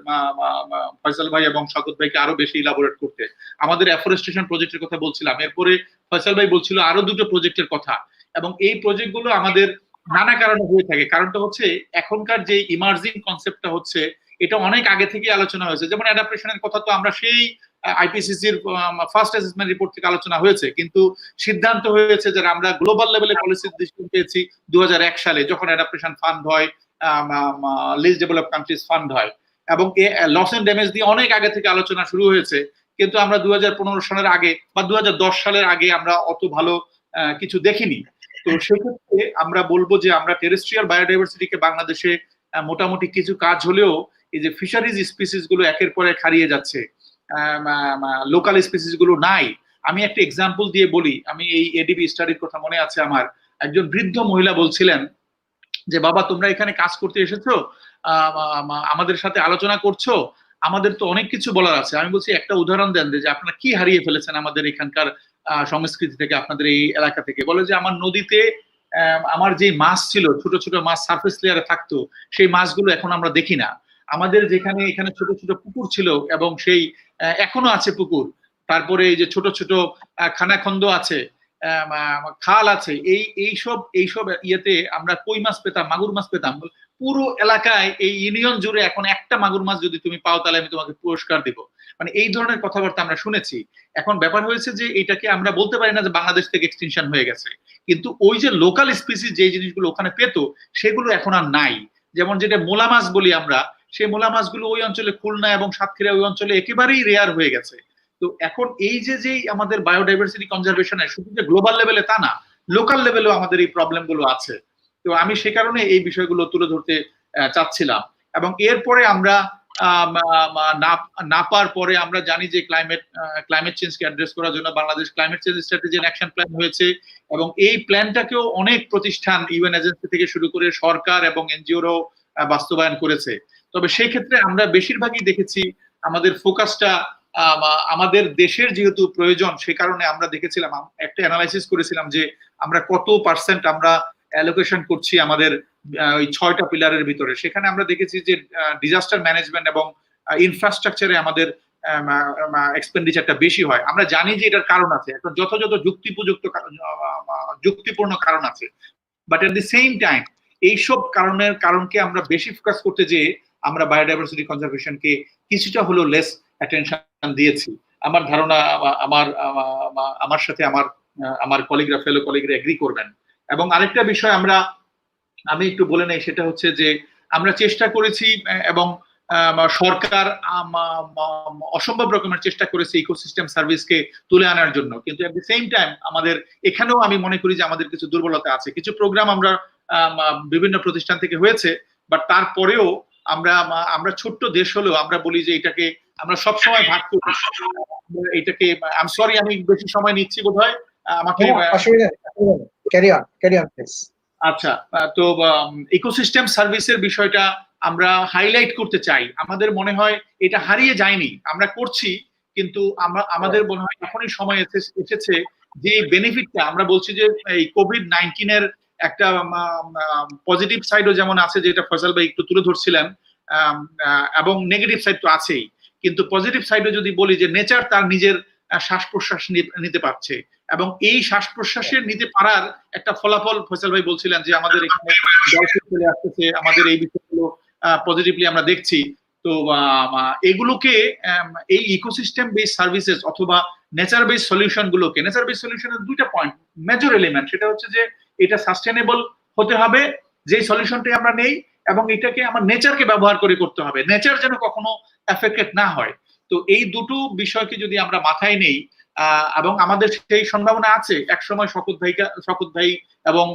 ফয়সাল ভাই এবং শকত ভাইকে আরো বেশি ইলাবোরেট করতে। আমাদের অ্যাফরেস্টেশন প্রজেক্টের কথা বলছিলাম, এরপরে ফয়সাল ভাই বলছিল আরো 2টো প্রজেক্টের কথা, এবং এই প্রজেক্টগুলো আমাদের নানা কারণে হয়ে থাকে। কারণটা হচ্ছে এখনকার যে ইমার্জিং কনসেপ্টটা হচ্ছে, এটা অনেক আগে থেকে আলোচনা হয়েছে। যেমন অ্যাডাপ্টেশনের কথা তো আমরা সেই আইপিসিসির ফার্স্ট অ্যাসেসমেন্ট রিপোর্ট থেকে আলোচনা হয়েছে, কিন্তু সিদ্ধান্ত হয়েছে যে আমরা গ্লোবাল লেভেলে পলিসির ডিসিশন পেয়েছি 2001 সালে, যখন অ্যাডাপ্টেশন ফান্ড হয়, লিস্ট ডেভেলপ কান্ট্রিজ ফান্ড হয়, এবং লস এন্ড ড্যামেজ দিয়ে অনেক আগে থেকে আলোচনা শুরু হয়েছে। কিন্তু আমরা 2015 সালের আগে বা 2010 সালের আগে আমরা অত ভালো কিছু দেখিনি। তো সেক্ষেত্রে আমরা বলবো যে আমরা টেরেস্ট্রিয়াল বায়োডাইভার্সিটিকে বাংলাদেশে মোটামুটি কিছু কাজ হলেও এই যে ফিশারিজ স্পিসিস গুলো একের পর এক হারিয়ে যাচ্ছে, লোকাল স্পিসিস গুলো নাই। আমি একটা এক্সাম্পল দিয়ে বলি, আমি এই এডিবি স্টাডির কথা মনে আছে আমার, একজন বৃদ্ধ মহিলা বলছিলেন যে বাবা তোমরা এখানে কাজ করতে এসেছো, আমাদের সাথে আলোচনা করছো, আমাদের তো অনেক কিছু বলার আছে। আমি বলছি একটা উদাহরণ দেন যে আপনারা কি হারিয়ে ফেলেছেন আমাদের এখানকার সংস্কৃতি থেকে, আপনাদের এই এলাকা থেকে। বলে যে আমার নদীতে আমার যে মাছ ছিল, ছোট ছোট মাছ সারফেস লেয়ারে থাকতো, সেই মাছগুলো এখন আমরা দেখি না। আমাদের এখানে ছোট ছোট পুকুর ছিল, এবং সেই এখনো আছে পুকুর, তারপরে এই যে ছোট ছোট খানাখন্দ আছে, খাল আছে, এইসব ইয়েতে আমরা কই মাছ পেতাম, মাগুর মাছ পেতাম। পুরো এলাকায় এই ইউনিয়ন জুড়ে এখন একটা মাগুর মাছ যদি তুমি পাও তাহলে আমি তোমাকে পুরস্কার দিব। মানে এই ধরনের কথাবার্তা আমরা শুনেছি। এখন ব্যাপার হয়েছে যে এটাকে আমরা বলতে পারি না যে বাংলাদেশ থেকে এক্সটিনশন হয়ে গেছে, কিন্তু ওই যে লোকাল স্পিসিস যে জিনিসগুলো ওখানে পেত সেগুলো এখন আর নাই। যেমন যেটা মোলা মাছ বলি আমরা, সেই মোলা মাছগুলো ওই অঞ্চলে, খুলনা এবং সাতক্ষীরা ওই অঞ্চলে একেবারেই রেয়ার হয়ে গেছে। তো এখন এই যে আমাদের বায়োডাইভার্সিটি কনজারভেশনের শুধু যে গ্লোবাল লেভেলে তা না, লোকাল লেভেলেও আমাদের এই প্রবলেম গুলো আছে। তো আমি সে কারণে এই বিষয়গুলো তুলে ধরতে চাচ্ছিলাম। এবং এরপরে আমরা নাপার পরে আমরা জানি যে ক্লাইমেট চেঞ্জকে অ্যাড্রেস করার জন্য Bangladesh climate change strategy and action plan হয়েছে, এবং এই প্ল্যানটাকেও অনেক প্রতিষ্ঠান, ইউএন এজেন্সি থেকে শুরু করে সরকার এবং এনজিওরাও বাস্তবায়ন করেছে। তবে সেই ক্ষেত্রে আমরা বেশিরভাগই দেখেছি আমাদের ফোকাসটা আমাদের দেশের যেহেতু প্রয়োজন, সে কারণে আমরা দেখেছিলাম, একটা অ্যানালাইসিস করেছিলাম যে আমরা কত পার্সেন্ট আমরা অ্যালোকেশন করছি আমাদের ওই 6টা পিলারের ভিতরে। সেখানে আমরা দেখেছি যে ডিজাস্টার ম্যানেজমেন্ট এবং ইনফ্রাস্ট্রাকচারে আমাদের এক্সপেন্ডিচারটা বেশি হয়। আমরা জানি যে এটার কারণ আছে, একটা যথাযথ যুক্তিপূর্ণ কারণ আছে, but at the same time এইসব কারণকে আমরা বেশি ফোকাস করতে যেয়ে আমরা বায়োডাইভার্সিটি কনজারভেশনকে কিছুটা হলেও লেস অ্যাটেনশন দিয়েছি। আমার ধারণা আমার সাথে আমার কলিগরা, ফেলো কলিগরা এগ্রি করবেন। এবং আরেকটা বিষয় আমি একটু বলে নেই, সেটা হচ্ছে যে আমরা চেষ্টা করেছি এবং সরকার অসম্ভব রকমের চেষ্টা করেছে ইকোসিস্টেম সার্ভিসকে তুলে আনার জন্য, কিন্তু এট দি সেম টাইম আমাদের এখানেও আমি মনে করি যে আমাদের কিছু দুর্বলতা আছে। কিছু প্রোগ্রাম আমরা বিভিন্ন প্রতিষ্ঠান থেকে হয়েছে, বাট তারপরেও আমরা ছোট্ট দেশ হলেও আমরা বলি যে এটাকে আমরা সবসময় ভাগ করি এটাকে। আই এম সরি, আমি বেশি সময় নিচ্ছি বোধহয়, আমাকে ক্যারি অন প্লিজ। আচ্ছা, তো ইকোসিস্টেম সার্ভিসের বিষয়টা আমরা হাইলাইট করতে চাই। আমাদের মনে হয় এটা হারিয়ে যায়নি, আমরা করছি, কিন্তু আমাদের মনে হয় এখনই সময় এসেছে যে বেনিফিটটা আমরা বলছি যে এই কোভিড-19 এর একটা পজিটিভ সাইডও যেমন আছে, যেটা ফয়সাল ভাই একটু তুলে ধরছিলেন, এবং নেগেটিভ সাইড তো আছেই, কিন্তু পজিটিভ সাইডে যদি বলি যে নেচার তার নিজের শ্বাস প্রশ্বাস নিতে পারছে, এবং এই শ্বাস প্রশ্বাসের নিতে পারার একটা ফলাফল ফয়সাল ভাই বলছিলেন যে আমাদের এখানে চলে আসতেছে, আমাদের এই বিষয়গুলো পজিটিভলি আমরা দেখছি। তো এগুলোকে এই ইকোসিস্টেম বেস সার্ভিসেস অথবা নেচার বেস সলিউশন গুলোকে, নেচার বেস সলিউশনের দুইটা পয়েন্ট মেজর এলিমেন্ট, সেটা হচ্ছে যে এটা সাস্টেনেবল হতে হবে যে সলিউশনটাই আমরা নেই, এবং এটাকে আমার নেচারকে ব্যবহার করে করতে হবে, নেচার যেন কখনো এফেক্টেড না হয়। তো এই দুটো বিষয়কে যদি আমরা মাথায় নেই, এবং আমাদের সেই সম্ভাবনা আছে, একসময় শকত ভাই এবং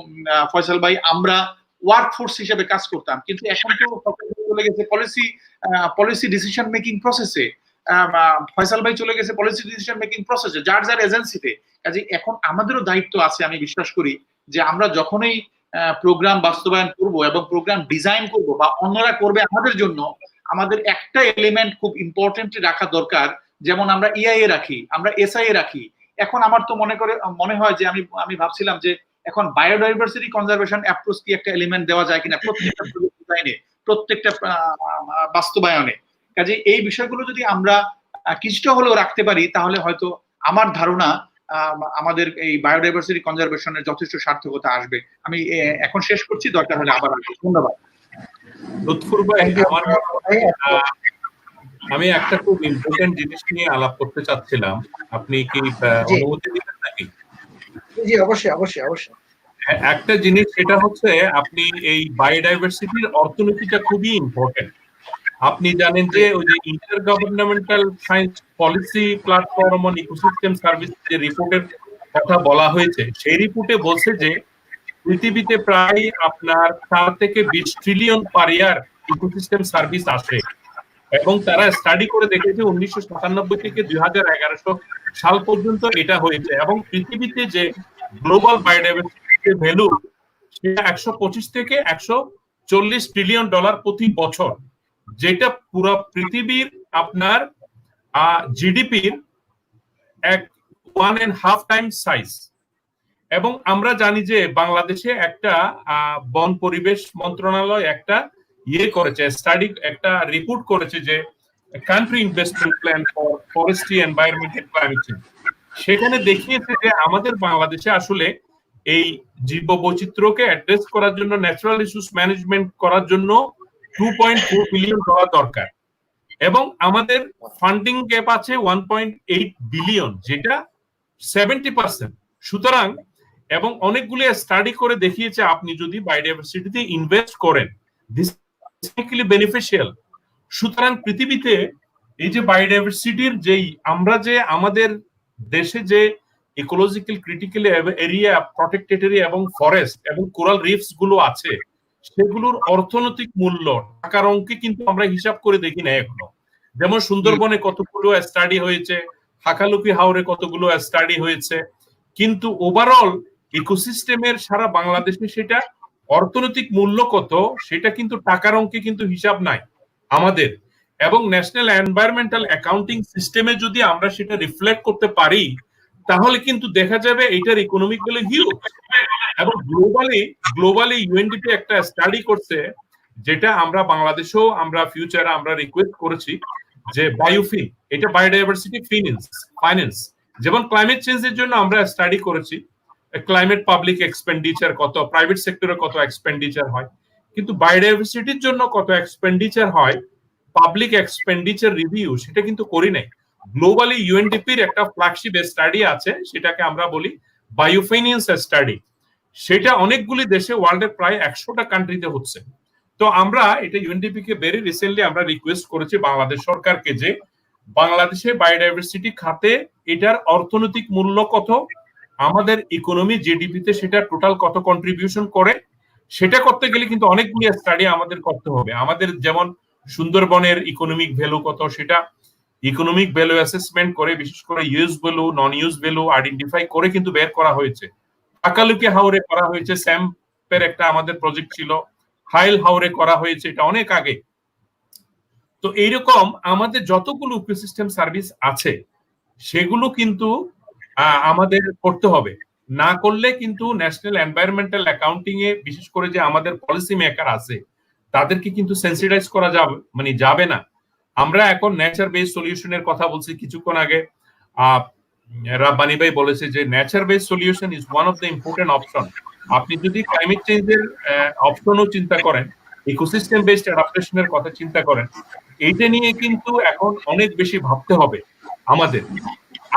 ফয়সাল ভাই আমরা ওয়ার্কফোর্স হিসেবে কাজ করতাম, কিন্তু এখন তো চলে গেছে পলিসি ডিসিশন মেকিং প্রসেসে, ফয়সাল ভাই চলে গেছে পলিসি ডিসিশন মেকিং প্রসেসে, যার এজেন্সিতে। কাজে এখন আমাদেরও দায়িত্ব আছে, আমি বিশ্বাস করি যে আমরা যখনই প্রোগ্রাম বাস্তবায়ন করব এবং প্রোগ্রাম ডিজাইন করব বা অন্যরা করবে আমাদের জন্য, আমাদের একটা এলিমেন্ট খুব ইম্পর্টেন্টলি রাখা দরকার। যেমন আমরা ইআইএ রাখি, আমরা এসআইএ রাখি। এখন আমার তো মনে হয় যে আমি ভাবছিলাম যে এখন বায়োডাইভার্সিটি কনজারভেশন অ্যাপ্রোচ কি একটা এলিমেন্ট দেওয়া যায় কিনা প্রত্যেকটা ডিজাইনে, প্রত্যেকটা বাস্তবায়নে। কাজে এই বিষয়গুলো যদি আমরা কিছুটা হলেও রাখতে পারি, তাহলে হয়তো আমার ধারণা আমাদের এই বায়োডাইভার্সিটি কনজারভেশনের যথেষ্ট সার্থকতা আসবে। আমি এখন শেষ করছি, দরকার হলে আবার আসবো। ধন্যবাদ। লুৎফুর ভাই, আমি একটা খুব ইম্পর্টেন্ট জিনিস নিয়ে আলাপ করতে চাচ্ছিলাম, আপনি কি অনুমতি দিবেন নাকি? জি, অবশ্যই। একটা জিনিস, সেটা হচ্ছে আপনি এই বায়োডাইভার্সিটির অর্থনীতিটা খুবই ইম্পর্টেন্ট। আপনি জানেন যে ওই যে inter governmental science policy platform on ecosystem service যে রিপোর্টের কথা বলা হয়েছে, সেই রিপোর্টে বলছে যে পৃথিবীতে প্রায় আপনার 4 থেকে 20 ট্রিলিয়ন পার ইয়ার ইকোসিস্টেম সার্ভিস আসে, এবং তারা স্টাডি করে দেখেছে 1997 থেকে 2011 সাল পর্যন্ত এটা হয়েছে, এবং পৃথিবীতে যে গ্লোবাল বায়োডাইভার্সিটি ভ্যালু সেটা 125 থেকে 140 ট্রিলিয়ন ডলার প্রতি বছর, যেটা পুরো পৃথিবীর আপনার জিডিপির 1.5 টাইম সাইজ। এবং আমরা জানি যে বাংলাদেশে একটা বন পরিবেশ মন্ত্রণালয় একটা করেছে, স্টাডি, একটা রিপোর্ট করেছে যে country investment plan for forestry, environment and climate change. সেখানে দেখিয়েছে যে আমাদের বাংলাদেশে আসলে এই জীব বৈচিত্র্যকে অ্যাড্রেস করার জন্য, ন্যাচারাল ইস্যুস ম্যানেজমেন্ট করার জন্য $2.4 বিলিয়ন দরকার, এবং আমাদের ফান্ডিং গ্যাপ আছে 1.8 বিলিয়ন, যেটা 70%। সুতরাং এবং অনেকগুলি স্টাডি করে দেখিয়েছে আপনি যদি বায়োডাইভার্সিটিতে ইনভেস্ট করেন, দিস ইজ বেনিফিশিয়াল। সুতরাং পৃথিবীতে এই যে বায়োডাইভার্সিটির যেই আমরা যে আমাদের দেশে যে ecological critical area, protected area এবং ফরেস্ট এবং কোরাল রিফস গুলো আছে, সেগুলোর অর্থনৈতিক মূল্য টাকার অঙ্কে কিন্তু আমরা হিসাব করে দেখি না এখনো। যেমন সুন্দরবনে কতগুলো স্টাডি হয়েছে, হাকালুকি হাওরে কতগুলো স্টাডি হয়েছে, কিন্তু ওভারঅল ইকোসিস্টেমের সারা বাংলাদেশে সেটা অর্থনৈতিক মূল্য কত সেটা কিন্তু টাকার অঙ্কে কিন্তু হিসাব নাই আমাদের। এবং ন্যাশনাল এনভায়রনমেন্টাল অ্যাকাউন্টিং সিস্টেমে যদি আমরা সেটা রিফ্লেক্ট করতে পারি, তাহলে কিন্তু দেখা যাবে এটার ইকোনমিক ভ্যালু হিউজ। এবং গ্লোবালি ইউএনডিপি একটা স্টাডি করছে, যেটা আমরা বাংলাদেশেও আমরা ফিউচারে আমরা রিকোয়েস্ট করেছি যে বায়োফিন, এটা বায়োডাইভার্সিটি ফাইন্যান্স। যেমন ক্লাইমেট চেঞ্জের জন্য আমরা স্টাডি করেছি ক্লাইমেট পাবলিক এক্সপেন্ডিচার কত, প্রাইভেট সেক্টরে কত এক্সপেন্ডিচার হয়, কিন্তু বায়োডাইভার্সিটির জন্য কত এক্সপেন্ডিচার হয় পাবলিক এক্সপেন্ডিচার রিভিউ সেটা কিন্তু করি নাই। গ্লোবালি ইউএনডিপির একটা ফ্ল্যাগশিপ স্টাডি আছে, সেটাকে আমরা বলি বায়োফিনিয়ান্স স্টাডি। সেটা অনেকগুলি দেশে ওয়ার্ল্ডের প্রায় 100টা কান্ট্রিতে হচ্ছে। তো আমরা এটা ইউএনডিপি কে ভেরি রিসেন্টলি আমরা রিকোয়েস্ট করেছি বাংলাদেশ সরকারকে যে বাংলাদেশে বায়োডাইভার্সিটি খাতে এটার অর্থনৈতিক মূল্য কত, আমাদের ইকোনমি জিডিপিতে সেটা টোটাল কত কন্ট্রিবিউশন করে, সেটা করতে গেলে কিন্তু অনেকগুলি স্টাডি আমাদের করতে হবে। আমাদের যেমন সুন্দরবনের ইকোনমিক ভ্যালু কত, সেটা ইকোনমিক ভ্যালু অ্যাসেসমেন্ট করে, বিশেষ করে ইউজ ভ্যালু, নন ইউজ ভ্যালু আইডেন্টিফাই করে কিন্তু বের করা হয়েছে। হাকালুকি হাওরে করা হয়েছে, স্যাম্পের একটা আমাদের প্রজেক্ট ছিল, হাইল হাওরে করা হয়েছে, এটা অনেক আগে। তো এইরকম আমাদের যতগুলো ইকোসিস্টেম সার্ভিস আছে সেগুলো কিন্তু আমাদের করতে হবে। না করলে কিন্তু ন্যাশনাল এনভায়রনমেন্টাল অ্যাকাউন্টিং এ বিশেষ করে যে আমাদের পলিসি মেকার আছে তাদেরকে কিন্তু সেন্সিটাইজ করা যাবে না। আমরা এখন নেচার বেস সলিউশনের কথা বলছি, কিছুক্ষণ আগে রাব্বানি ভাই বলেছে যে nature base solution is one of the important option. আপনি যদি ক্লাইমেট চেঞ্জের অপশনও চিন্তা করেন, ইকোসিস্টেম বেসড অ্যাডাপ্টেশনের কথা চিন্তা করেন, এইটা নিয়ে কিন্তু এখন অনেক বেশি ভাবতে হবে আমাদের।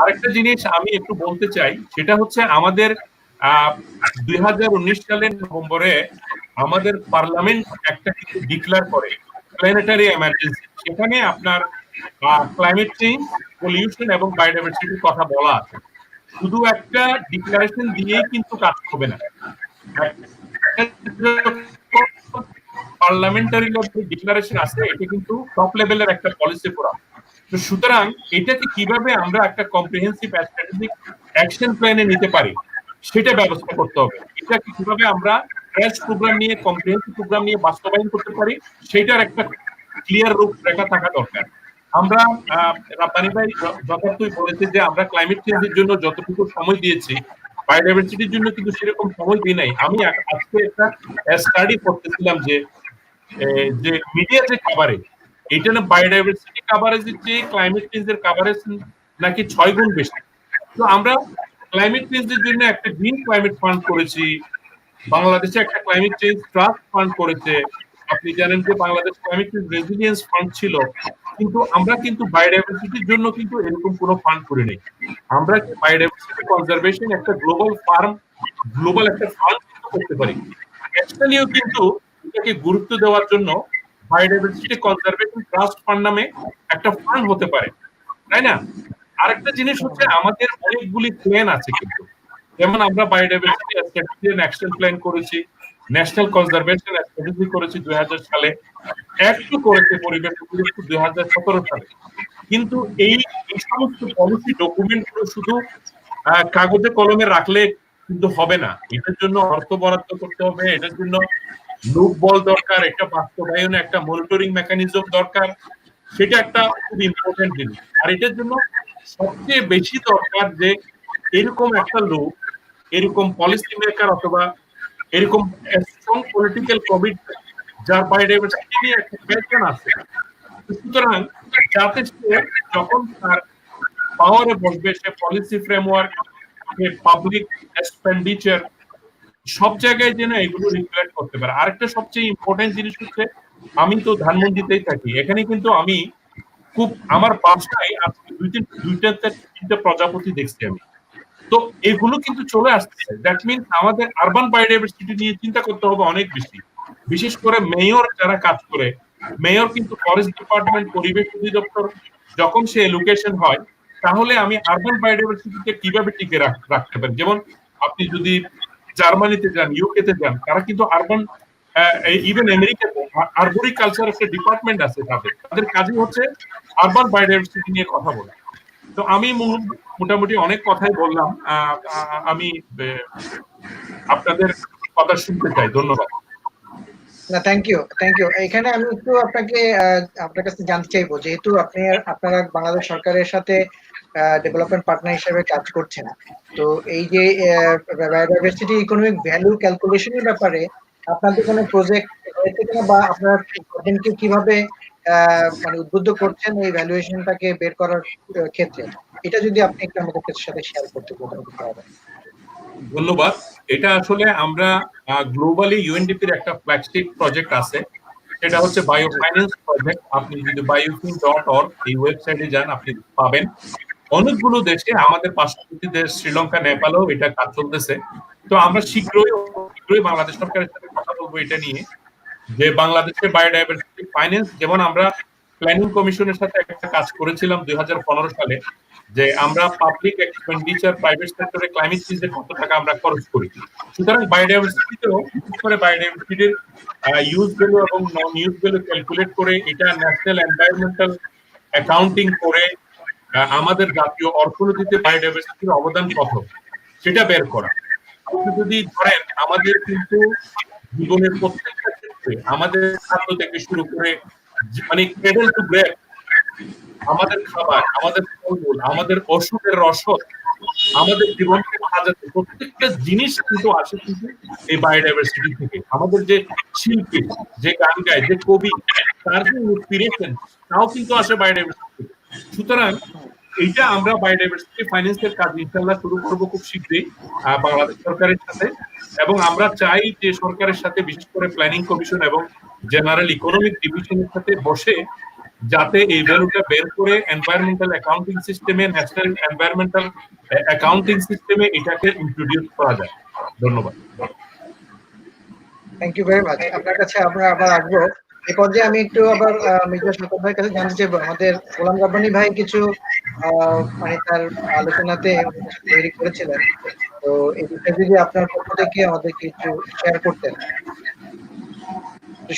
আরেকটা জিনিস আমি একটু বলতে চাই, সেটা হচ্ছে আমাদের 2019 সালের নভেম্বরে আমাদের পার্লামেন্ট একটা কিছু ডিক্লেয়ার করে প্ল্যানেটারি এমার্জেন্সি। সেখানে আপনার ক্লাইমেট চেঞ্জ, পলিউশন এবং বায়োডাইভার্সিটির কথা বলা আছে। শুধু একটা ডিক্লারেশন দিয়েই কিন্তু কাজ হবে না, পার্লামেন্টারি লেভেলে ডিক্লারেশন আছে, এটা কিন্তু টপ লেভেলের একটা পলিসি ফোরাম। তো সুতরাং এটাকে কিভাবে আমরা একটা কম্প্রিহেন্সিভ স্ট্র্যাটেজিক অ্যাকশন প্ল্যানে নিতে পারি সেটা ব্যবস্থা করতে হবে। এটাকে কিভাবে আমরা ক্র্যাশ প্রোগ্রাম নিয়ে, কম্প্রিহেন্সিভ প্রোগ্রাম নিয়ে বাস্তবায়ন করতে পারি সেটার একটা ক্লিয়ার রূপরেখা থাকা দরকার। আমরা রাব্বানি ভাই যথার্থই বলেছে যে আমরা ক্লাইমেট চেঞ্জের জন্য যতটুকু সময় দিয়েছি, বায়োডাইভার্সিটির জন্য কিন্তু সেরকম সময় দিই নাই। আমি আজকে একটা স্টাডি করতেছিলাম যে মিডিয়া যে কভারেজ, এটা না বায়োডাইভার্সিটি কভারেজের চেয়ে ক্লাইমেট চেঞ্জের কভারেজ নাকি 6 গুণ বেশি। তো আমরা ক্লাইমেট চেঞ্জের জন্য একটা গ্রিন ক্লাইমেট ফান্ড করেছি, বাংলাদেশে একটা ক্লাইমেট চেঞ্জ ট্রাস্ট ফান্ড করেছে, আপনি জানেন যে Bangladesh climate change resilience fund ছিল, কিন্তু আমরা কিন্তু বায়োডাইভার্সিটির জন্য কিন্তু এরকম কোনো ফান্ড করে নেই। আমরা বায়োডাইভার্সিটি কনজারভেশন একটা গ্লোবাল একটা ফান্ড করতে পারি। ন্যাশনালিও কিন্তু এটাকে গুরুত্ব দেওয়ার জন্য বায়োডাইভার্সিটি কনজারভেশন ট্রাস্ট ফান্ড নামে একটা ফান্ড হতে পারে, তাই না? আরেকটা জিনিস হচ্ছে আমাদের অনেকগুলি প্ল্যান আছে, কিন্তু যেমন আমরা বায়োডাইভার্সিটি স্ট্র্যাটেজি অ্যাকশন প্ল্যান করেছি, ন্যাশনাল কনজারভেশন স্ট্র্যাটেজি করেছি 2000 সালে, অ্যাক্টও করেছে পরিবেশ উপদেষ্টা 2017 সালে। কিন্তু এই সমস্ত পলিসি ডকুমেন্টগুলো শুধু কাগজে কলমে রাখলে কিন্তু হবে না, এটার জন্য অর্থ বরাদ্দ করতে হবে, এটার জন্য লোক বল দরকার, একটা বাস্তবায়নে একটা মনিটরিং মেকানিজম দরকার, সেটা একটা খুব ইম্পর্টেন্ট জিনিস। আর এটার জন্য সবচেয়ে বেশি দরকার যে এরকম একটা লোক, এরকম পলিসি মেকার অথবা এরকম স্ট্রং পলিটিক্যাল কমিটমেন্ট যার বায়োডাইভার্সিটি নিয়ে একটা প্যাশন আছে। সুতরাং যাতে সে যখন তার পাওয়ারে বসবে, সে পলিসি ফ্রেমওয়ার্ক, সে পাবলিক এক্সপেন্ডিচার, সব জায়গায় যেন এগুলো রিফ্লেক্ট করতে পারে। আরেকটা সবচেয়ে ইম্পর্টেন্ট জিনিস হচ্ছে, আমি তো ধানমন্ডিতেই থাকি, এখানে কিন্তু আমি খুব আমার বাসায় আজকে তিনটা প্রজাপতি দেখছি আমি। তো এগুলো কিন্তু চলে আসছে। দ্যাট মিনস আমাদের আরবান বায়োডাইভার্সিটি নিয়ে চিন্তা করতে হবে অনেক বেশি। বিশেষ করে মেয়র যারা কাজ করে, মেয়র কিন্তু ফরেস্ট ডিপার্টমেন্ট, পরিবেশ অধিদপ্তর যখন সে লোকেশন হয়, তাহলে আমি আরবান বায়োডাইভার্সিটিকে কিভাবে টিকে রাখতে পারি। যেমন আপনি যদি জার্মানিতে যান, ইউকে তে যান, তারা কিন্তু আরবান, ইভেন আমেরিকাতে আরবোরিকালচার একটা ডিপার্টমেন্ট আছে, তাদের কাজই হচ্ছে আরবান বায়োডাইভার্সিটি নিয়ে কথা বলা। তো আমি মোটামুটি অনেক কথাই বললাম, আমি আপনাদের কথা শুনতে চাই। ধন্যবাদ। না, থ্যাংক ইউ। এখানে আমি একটু আপনার কাছে জানতে চাইবো, যেহেতু আপনারা বাংলাদেশ সরকারের সাথে ডেভেলপমেন্ট পার্টনার হিসেবে কাজ করছেন, তো এই যে বায়োডাইভার্সিটি ইকোনমিক ভ্যালু ক্যালকুলেশনের ব্যাপারে আপনাদের কোনো প্রজেক্ট হয়েছে কিনা, বা আপনারা গভর্নমেন্টকে কিভাবে মানে উদ্বুদ্ধ করছেন এই ভ্যালুয়েশনটাকে বের করার ক্ষেত্রে, এটা যদি আপনি একটু আমাদের সাথে শেয়ার করতে পারেন। ধন্যবাদ। এটা আসলে আমরা গ্লোবালি ইউএনডিপির একটা ফ্ল্যাগশিপ প্রজেক্ট আছে, সেটা হচ্ছে বায়ো ফাইন্যান্স প্রজেক্ট। আপনি যদি biofin.org এই ওয়েবসাইটে যান, আপনি পাবেন। অনেকগুলো দেশে, আমাদের পার্শ্ববর্তী দেশ শ্রীলঙ্কা, নেপালেও এটা কাজ চলতেছে। তো আমরা শীঘ্রই বাংলাদেশ সরকারের সাথে কথা বলবো এটা নিয়ে, যে বাংলাদেশে বায়োডাইভার্সিটি ফাইন্যান্স, যেমন আমরা প্ল্যানিং কমিশনের সাথে একটা কাজ করেছিলাম 2015 সালে, যে আমরা পাবলিক এক্সপেন্ডিচার, প্রাইভেট সেক্টরে ক্লাইমেট চেঞ্জে কত টাকা আমরা খরচ করি। সুতরাং বায়োডাইভার্সিটিতেও, বিশেষ করে বায়োডাইভার্সিটির ইউজ ভ্যালু এবং নন ইউজ ভ্যালু ক্যালকুলেট করে, এটা ন্যাশনাল এনভায়রনমেন্টাল অ্যাকাউন্টিং করে আমাদের জাতীয় অর্থনীতিতে বায়োডাইভার্সিটির অবদান কত সেটা বের করা। আপনি যদি ধরেন, আমাদের কিন্তু জীবনের প্রত্যেকটা ক্ষেত্রে, আমাদের খাদ্য থেকে শুরু করে, মানে ক্রেডল টু গ্রেভ, আমাদের খাবার, আমাদের ফলমূল, আমাদের ওষুধের রসদ, আমাদের জীবনকে সাজাতে প্রত্যেকটা জিনিস কিন্তু আসে কিন্তু এই বায়োডাইভার্সিটি থেকে। আমাদের যে শিল্পী, যে গান গায়, যে কবি, তার যে ইন্সপিরেশন, তাও কিন্তু আসে বায়োডাইভার্সিটি। সুতরাং এইটা আমরা বায়োডাইভার্সিটি ফাইন্যান্সের কাজ ইনশাআল্লাহ শুরু করবো খুব শীঘ্রই বাংলাদেশ সরকারের সাথে। এবং আমরা চাই যে সরকারের সাথে, বিশেষ করে প্ল্যানিং কমিশন এবং জেনারেল ইকোনমিক ডিভিশনের সাথে বসে, যাতে এই ভ্যালুটা বের করে এনভায়রনমেন্টাল অ্যাকাউন্টিং সিস্টেমে, ন্যাশনাল এনভায়রনমেন্টাল অ্যাকাউন্টিং সিস্টেমে এটাকে ইন্ট্রোডিউস করা যায়। ধন্যবাদ। Thank you very much. আপনার কাছে আমরা আবার আসবো। এই পর্যায়ে আমি একটু আবার মির্জা শওকত ভাইয়ের কাছে জানতে চাইবো, আমাদের গোলাম রাব্বানী ভাই কিছু মানে তার আলোচনাতে তৈরি করেছিলেন, তো এই বিষয়ে যদি আপনার পক্ষ থেকে আমাদের কিছু শেয়ার করতেন।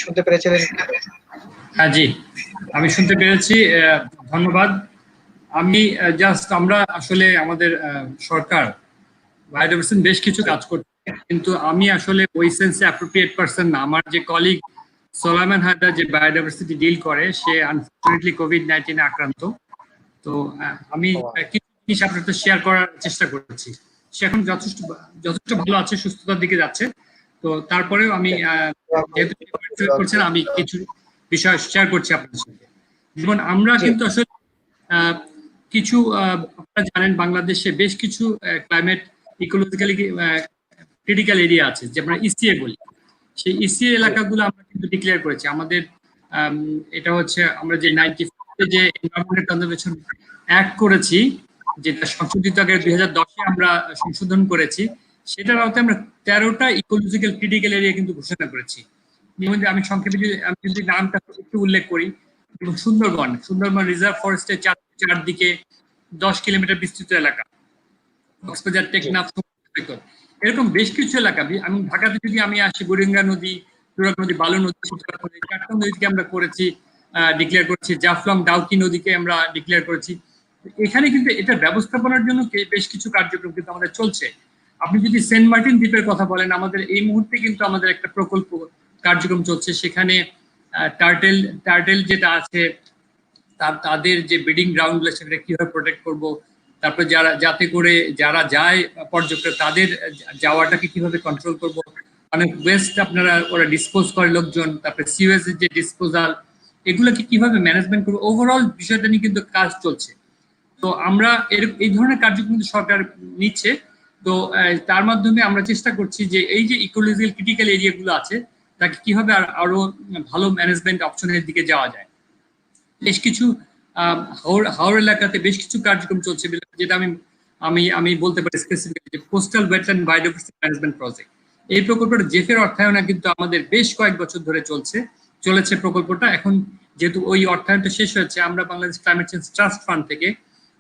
শুনতে পেরেছিলেন? হ্যাঁ, জি, আমি শুনতে পেরেছি। ধন্যবাদ। আমি জাস্ট, আমরা আসলে আমাদের সরকার বায়োডাইভার্সিটি বেশ কিছু কাজ করছে, কিন্তু আমি আসলে ওই সেন্সে অ্যাপ্রোপ্রিয়েট পারসন না। আমার যে কলিগ সোলাইমান হায়দার যে বায়োডাইভার্সিটি ডিল করে, সে আনফরচুনেটলি কোভিড-19 আক্রান্ত। তো আমি কিছু জিনিস আপনার সাথে শেয়ার করার চেষ্টা করেছি। সে এখন যথেষ্ট ভালো আছে, সুস্থতার দিকে যাচ্ছে। তো তারপরেও আমি যেহেতু করছেন, আমি কিছু বিষয় শেয়ার করছি আপনাদের সাথে। যেমন আমরা কিন্তু আসলে কিছু, আপনারা জানেন, বাংলাদেশে বেশ কিছু ক্লাইমেট ইকোলজিক্যালি ক্রিটিক্যাল এরিয়া আছে, যে আমরা ইসিএ বলি। সেই ইসিএ এলাকাগুলো আমরা কিন্তু ডিক্লেয়ার করেছি। আমাদের এটা হচ্ছে, আমরা যে 94 যে এনভায়রনমেন্টাল কনজারভেশন অ্যাক্ট করেছি, যেটা সংশোধিত আগে 2010-এ আমরা সংশোধন করেছি, সেটার আওতায় আমরা 13টা ইকোলজিক্যাল ক্রিটিক্যাল এরিয়া কিন্তু ঘোষণা করেছি। আমি সংক্ষেপে যদি নামটা একটু উল্লেখ করি, এবং সুন্দরবন রিজার্ভ ফরেস্টের চারদিকে 10 কিলোমিটার বিস্তৃত এলাকা, কক্সবাজার, টেকনাফ, এরকম বেশ কিছু এলাকা। আমি ঢাকাতে যদি আমি আসি, বুড়িগঙ্গা নদী, তুরাগ নদী, বালু নদী, চারটা নদীকে আমরা করেছি, ডিক্লেয়ার করেছি। জাফলং, ডাউকি নদীকে আমরা ডিক্লেয়ার করেছি। এখানে কিন্তু এটার ব্যবস্থাপনার জন্য বেশ কিছু কার্যক্রম কিন্তু আমাদের চলছে। আপনি যদি সেন্ট মার্টিন দ্বীপের কথা বলেন, আমাদের এই মুহূর্তে কিন্তু আমাদের একটা প্রকল্প কার্যক্রম চলছে। সেখানে টার্টেল যেটা আছে, তাদের যে ব্রিডিং গ্রাউন্ড গুলো, সেটা কিভাবে প্রোটেক্ট করব, তারপরে যাতে করে যারা যায় পর্যটক, তাদের যাওয়াটাকে কিভাবে কন্ট্রোল করব, অনেক ওয়েস্ট ওরা ডিসপোজ করে লোকজন, তারপরে সিওয়েজ এর যে ডিসপোজাল, এগুলোকে কিভাবে ম্যানেজমেন্ট করবো, ওভারঅল বিষয়টা নিয়ে কিন্তু কাজ চলছে। তো আমরা এই ধরনের কার্যক্রম কিন্তু সরকার নিচ্ছে। তো তার মাধ্যমে আমরা চেষ্টা করছি যে এই যে ইকোলজিক্যাল ক্রিটিক্যাল এরিয়াগুলো আছে তাকে কিভাবে আরো ভালো ম্যানেজমেন্ট অপশনের দিকে যাওয়া যায়। বেশ কিছু হাওড় এলাকাতে বেশ কিছু কার্যক্রম চলছে, যেটা আমি বলতে পারি স্পেসিফিক যে coastal wetland biodiversity management project. এই প্রকল্পটা জেফের অর্থায়নে কিন্তু আমাদের বেশ কয়েক বছর ধরে চলেছে প্রকল্পটা। এখন যেহেতু ওই অর্থায়নটা শেষ হয়েছে, আমরা Bangladesh climate change trust fund থেকে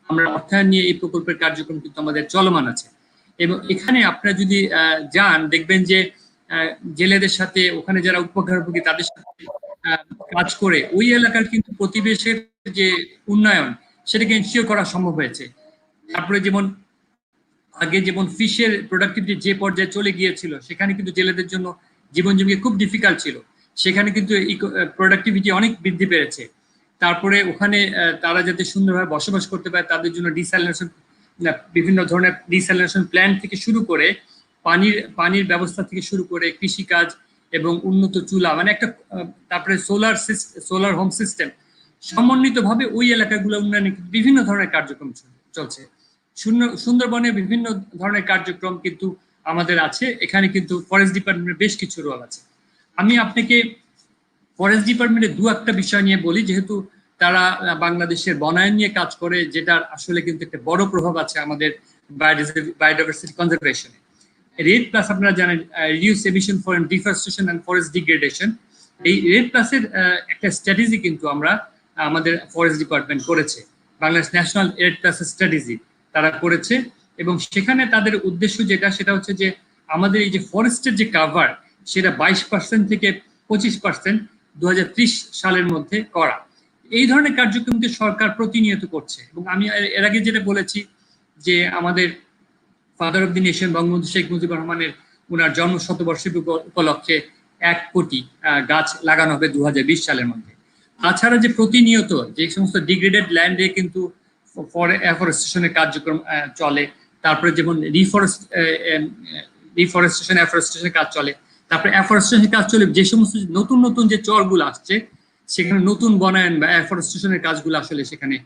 আমরা অর্থায়ন নিয়ে এই প্রকল্পের কার্যক্রম কিন্তু আমাদের চলমান আছে। এবং এখানে আপনারা যদি যান দেখবেন যে জেলেদের সাথে, ওখানে যারা উপকারভোগী তাদের সাথে কাজ করে ওই এলাকার কিন্তু পরিবেশের যে উন্নয়ন সেটাকে এনশিওর করা সম্ভব হয়েছে। তারপরে যেমন আগে যেমন ফিশের প্রোডাক্টিভিটি যে পর্যায়ে চলে গিয়েছিল, সেখানে কিন্তু জেলেদের জন্য জীবন জমি খুব ডিফিকাল্ট ছিল, সেখানে কিন্তু প্রোডাক্টিভিটি অনেক বৃদ্ধি পেয়েছে। তারপরে ওখানে তারা যাতে সুন্দরভাবে বসবাস করতে পারে তাদের জন্য ডিস্যালিনেশন, বিভিন্ন ধরনের ডিস্যালিনেশন প্ল্যান্ট থেকে শুরু করে পানির ব্যবস্থা থেকে শুরু করে কৃষিকাজ এবং উন্নত চুলা, মানে একটা তারপরে সোলার হোম সিস্টেম সমন্বিতভাবে ওই এলাকাগুলো উন্নয়নে বিভিন্ন ধরনের কার্যক্রম চলছে। সুন্দরবনে বিভিন্ন ধরনের কার্যক্রম কিন্তু আমাদের আছে। এখানে কিন্তু ফরেস্ট ডিপার্টমেন্টের বেশ কিছু রোল আছে। আমি আপনাকে ফরেস্ট ডিপার্টমেন্টের দু একটা বিষয় নিয়ে বলি, যেহেতু তারা বাংলাদেশের বনায়ন নিয়ে কাজ করে, যেটার আসলে কিন্তু একটা বড় প্রভাব আছে আমাদের বায়োডাইভার্সিটি কনজারভেশনে। রেড প্লাস আপনারা জানেন, reduce emission for deforestation and forest degradation, এই রেড প্লাসের একটা স্ট্র্যাটেজি কিন্তু আমাদের ফরেস্ট ডিপার্টমেন্ট করেছে, Bangladesh national REDD plus strategy তারা করেছে। এবং সেখানে তাদের উদ্দেশ্য সেটা হচ্ছে যে আমাদের এই যে ফরেস্টের যে কাভার সেটা 22% থেকে 25% 2030 সালের মধ্যে করা। এই ধরনের কার্যক্রম সরকার প্রতিনিয়ত করছে। এবং আমি এর আগে যেটা বলেছি যে আমাদের father of the nation Bangabandhu Sheikh Mujibur রহমানের ওনার জন্ম শতবর্ষী উপলক্ষে 1 কোটি গাছ লাগানো হবে 2020 সালের মধ্যে। তাছাড়া যে প্রতিনিয়ত যে সমস্ত ডিগ্রেডেড ল্যান্ডে কিন্তু এফরেস্টেশনের কার্যক্রম চলে, তারপরে যেমন এফরেস্টেশনের কাজ চলে, তারপরে এফরেস্টেশনের কাজ চলে যে সমস্ত নতুন নতুন যে চরগুলো আসছে সেখানে নতুন বনায়ন বা এফরেস্টেশনের কাজগুলো আসলে সেখানে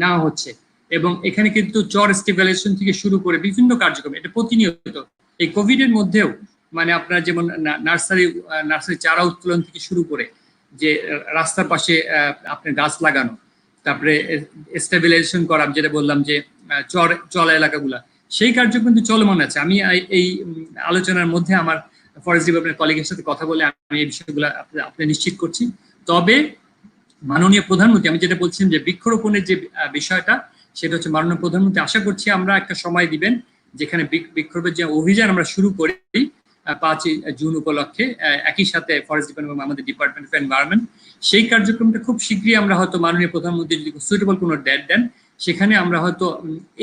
নেওয়া হচ্ছে। এবং এখানে কিন্তু চর স্টেবিলাইজেশন থেকে শুরু করে বিভিন্ন কার্যক্রম এটা প্রতিনিয়ত। এই কোভিড এর মধ্যেও মানে আপনার যেমন নার্সারি চারা উত্তোলন থেকে শুরু করে যে রাস্তার পাশে আপনার গাছ লাগানো, তারপরে স্টেবিলাইজেশন করা, যেটা বললাম যে চলা এলাকাগুলা, সেই কার্যক্রম কিন্তু চলমান আছে। আমি এই আলোচনার মধ্যে আমার ফরেস্ট ডিপার্টমেন্টের কলিগের সাথে কথা বলে আমি এই বিষয়গুলো আপনি নিশ্চিত করছি। তবে মাননীয় প্রধানমন্ত্রী, আমি যেটা বলছিলাম যে বৃক্ষরোপণের যে বিষয়টা, সেটা হচ্ছে মাননীয় প্রধানমন্ত্রী আশা করছি আমরা একটা সময় দিবেন যেখানে বৃক্ষরোপণের যে অভিযান আমরা শুরু করি 5 জুন উপলক্ষে, একই সাথে ফরেস্ট ডিপার্টমেন্ট এবং আমাদের ডিপার্টমেন্ট অফ এনভায়রনমেন্ট, সেই কার্যক্রমটা খুব শীঘ্রই আমরা হয়তো মাননীয় প্রধানমন্ত্রী যদি সুইটেবল কোনো ডেট দেন, সেখানে আমরা হয়তো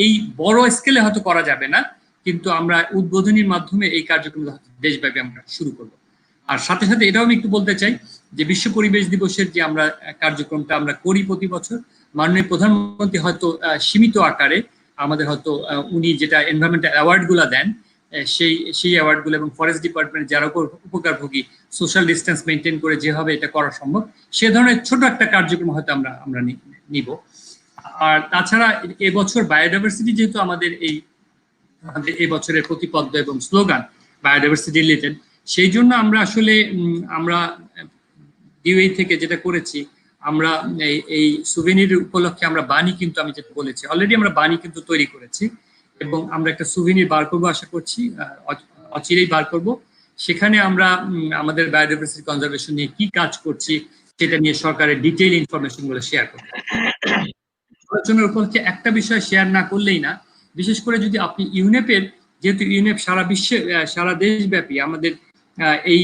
এই বড় স্কেলে হয়তো করা যাবে না, কিন্তু আমরা উদ্বোধনীর মাধ্যমে এই কার্যক্রম দেশব্যাপী আমরা শুরু করব। আর সাথে সাথে এটাও আমি একটু বলতে চাই যে বিশ্ব পরিবেশ দিবসের যে আমরা কার্যক্রমটা আমরা করি প্রতি বছর, মাননীয় প্রধানমন্ত্রী হয়তো সীমিত আকারে আমাদের হয়তো উনি যেটা এনভায়রনমেন্টাল অ্যাওয়ার্ড গুলা দেন সেই অ্যাওয়ার্ড গুলো এবং ফরেস্ট ডিপার্টমেন্ট যারা উপকারভোগী সোশ্যাল ডিস্টেন্স মেনটেন করে যেভাবে এটা করা সম্ভব সে ধরনের ছোট একটা কার্যক্রম হয়তো আমরা নিব। আর তাছাড়া এবছর বায়োডাইভার্সিটি যেহেতু আমাদের এই বছরের প্রতিপদ্য এবং স্লোগান বায়োডাইভার্সিটি রিলেটেড, সেই জন্য আমরা আসলে আমরা ডিওএই থেকে যেটা করেছি, আমরা এই সুভেনির উপলক্ষে আমরা বাণী কিন্তু আমি যেটা বলেছি অলরেডি আমরা বাণী কিন্তু তৈরি করেছি এবং আমরা একটা সুভেনির বার করবো আশা করছি, অচিরেই বার করব। সেখানে আমরা আমাদের বায়োডাইভার্সিটি কনজারভেশন নিয়ে কি কাজ করছি সেটা নিয়ে সরকারের ডিটেইল ইনফরমেশন গুলো শেয়ার করব। আলোচনার উপলক্ষে একটা বিষয় শেয়ার না করলেই না, বিশেষ করে যদি আপনি ইউনেপের, যেহেতু ইউনেপ সারা বিশ্বে সারা দেশব্যাপী আমাদের এই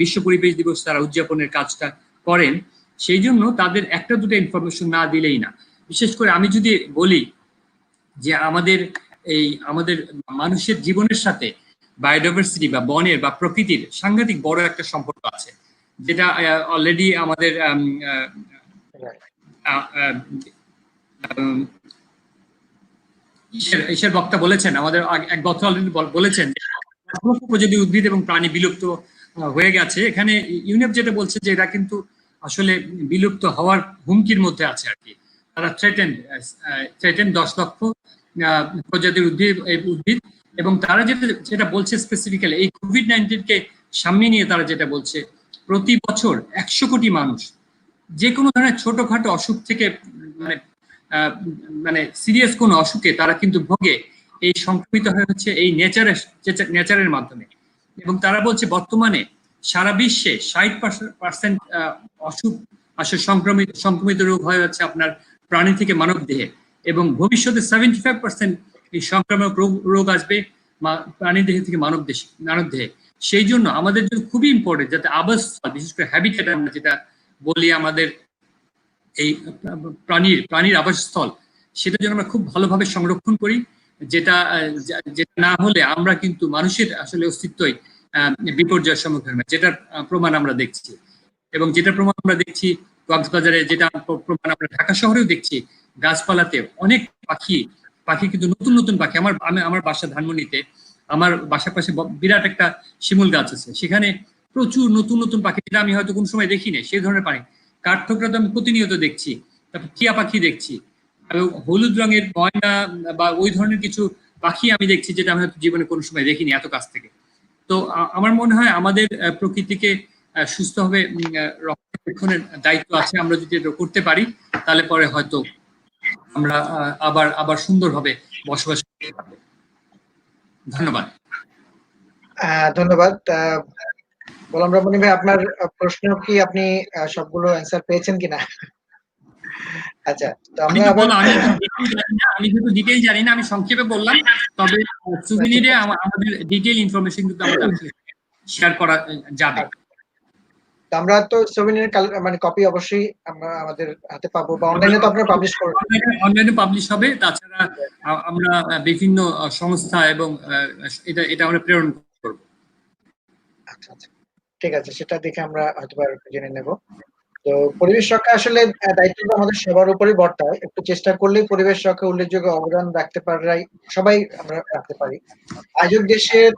বিশ্ব পরিবেশ দিবস তারা উদযাপনের কাজটা করেন, সেই জন্য তাদের একটা দুটো ইনফরমেশন না দিলেই না। বিশেষ করে আমি যদি বলি যে আমাদের মানুষের জীবনের সাথে বায়োডাইভার্সিটি বা বনের বা প্রকৃতির সাংঘাতিক বড় একটা সম্পর্ক আছে, যেটা অলরেডি আমাদের ঈশ্বর বক্তা বলেছেন, আমাদের এক বক্তা অলরেডি বলেছেন যদি উদ্ভিদ এবং প্রাণী বিলুপ্ত হয়ে গেছে। এখানে ইউনেপ যেটা বলছে যে এটা কিন্তু আসলে বিলুপ্ত হওয়ার হুমকির মধ্যে আছে আর কি। তারা থ্রেটেন 10 লক্ষ প্রজাতির উদ্ভিদ এবং তারা যেটা বলছে স্পেসিফিক্যালি এই কোভিড-19 কে সামনে নিয়ে তারা যেটা বলছে প্রতি বছর 100 কোটি মানুষ যে কোনো ধরনের ছোটখাটো অসুখ থেকে মানে সিরিয়াস কোনো অসুখে তারা কিন্তু ভোগে এই সংক্রমিত হয়ে হচ্ছে এই নেচারের মাধ্যমে। এবং তারা বলছে বর্তমানে সারা বিশ্বে 60% অসুখ আসলে সংক্রমিত রোগ হয়ে যাচ্ছে আপনার প্রাণী থেকে মানব দেহে এবং ভবিষ্যতে 75% এই সংক্রামক রোগ আসবে প্রাণী দেহে থেকে মানব দেহে। সেই জন্য আমাদের জন্য খুবই ইম্পর্টেন্ট যাতে আবাসস্থল বিশেষ করে হ্যাবিটেট আমরা যেটা বলি আমাদের এই প্রাণীর আবাসস্থল সেটা যেন আমরা খুব ভালোভাবে সংরক্ষণ করি, যেটা না হলে আমরা কিন্তু মানুষের আসলে অস্তিত্বই বিপর্যয়ের সম্মুখীন হবে, যেটার প্রমাণ আমরা দেখছি। এবং যেটা প্রমাণ আমরা দেখছি কক্সবাজারে, যেটা প্রমাণ আমরা ঢাকা শহরেও দেখছি, গাছপালাতে অনেক পাখি কিন্তু নতুন নতুন পাখি। আমার বাসা ধানমন্ডিতে, আমার বাসার পাশে বিরাট একটা শিমুল গাছ আছে, সেখানে প্রচুর নতুন নতুন পাখি যেটা আমি হয়তো কোনো সময় দেখি না, সেই ধরনের পাখি। কাঠঠোকরা তো আমি প্রতিনিয়ত দেখছি, তারপর টিয়া পাখি দেখছি, এবং হলুদ রঙের ময়না বা ওই ধরনের কিছু পাখি আমি দেখছি যেটা আমি হয়তো জীবনে কোনো সময় দেখিনি এত কাছ থেকে। তো আমার মনে হয় আমাদের প্রকৃতিকে সুস্থভাবে রক্ষণাবেক্ষণের দায়িত্ব আছে। আমরা যদি এটা করতে পারি তাহলে পরে হয়তো আমরা আবার সুন্দরভাবে বসবাস করতে পারবো। ধন্যবাদ। ধন্যবাদ। গোলাম রব্বানী ভাই, আপনার প্রশ্ন কি আপনি সবগুলো অ্যান্সার পেয়েছেন কিনা? আচ্ছা, তো আমি যেহেতু ডিটেইল জানি না, আমি সংক্ষেপে বললাম, তবে সুবিনিরে আমাদের ডিটেইল ইনফরমেশন কিন্তু আমাদের শেয়ার করা যাবে। আমরা তো সুবিনির মানে কপি অবশ্যই আমরা আমাদের হাতে পাবো, বা অনলাইনে তো আপনারা পাবলিশ করবেন। অনলাইনে পাবলিশ হবে, তাছাড়া আমরা বিভিন্ন সংস্থা এবং এটা আমরা প্রেরণ করব। আচ্ছা, ঠিক আছে, সেটা দেখে আমরা হয়তো জেনে নেব। তো পরিবেশ রক্ষা আসলে দায়িত্ব আমাদের সবার উপরই বর্তায়। একটু চেষ্টা করলেই পরিবেশ রক্ষা উল্লেখযোগ্য অবদান রাখতে পারাই সবাই আমরা রাখতে পারি। আয়োজক দেশের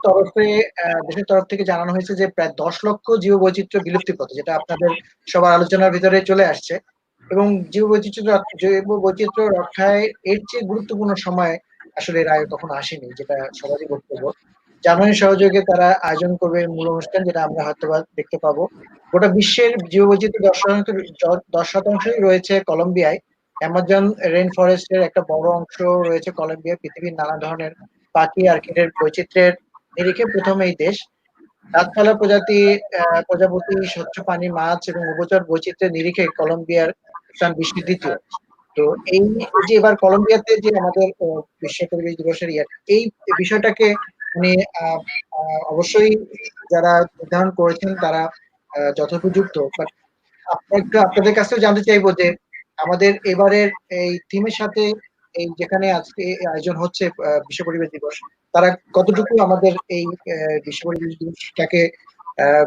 তরফ থেকে জানানো হয়েছে যে প্রায় 10 লক্ষ জীববৈচিত্র্য বিলুপ্তির পথে, যেটা আপনাদের সবার আলোচনার ভিতরে চলে আসছে। এবং জীববৈচিত্র্য রক্ষায় এর চেয়ে গুরুত্বপূর্ণ সময় আসলে এর আগে কখনো আসেনি, যেটা সবারই বক্তব্য। জার্মানির সহযোগে তারা আয়োজন করবে মূল অনুষ্ঠান, যেটা আমরা হয়তো দেখতে পাবো। গোটা বিশ্বের জীববৈচিত্র্য 10% রয়েছে কলম্বিয়ায়। অ্যামাজন রেইন ফরেস্টের একটা বড় অংশ রয়েছে কলম্বিয়ায়। পৃথিবীর নানা ধরনের পাখি আর কীটের বৈচিত্র্যের নিরিখে প্রথম এই দেশ। গাছপালা প্রজাপতি, স্বচ্ছ পানি মাছ এবং উভচর বৈচিত্র্যের নিরিখে কলম্বিয়ার স্থান বিশ্বের দ্বিতীয়। তো এই যে এবার কলম্বিয়াতে যে আমাদের বিশ্ব পরিবেশ দিবসের এই বিষয়টাকে মানে অবশ্যই যারা নির্ধারণ করেছেন তারা যথোপযুক্ত। বাট আপনাদের কাছেও জানতে চাইবো যে আমাদের এবারের এই থিমের সাথে এই যেখানে আজকে আয়োজন হচ্ছে বিশ্ব পরিবেশ দিবস, তারা কতটুকু আমাদের এই বিশ্ব পরিবেশ দিবসটাকে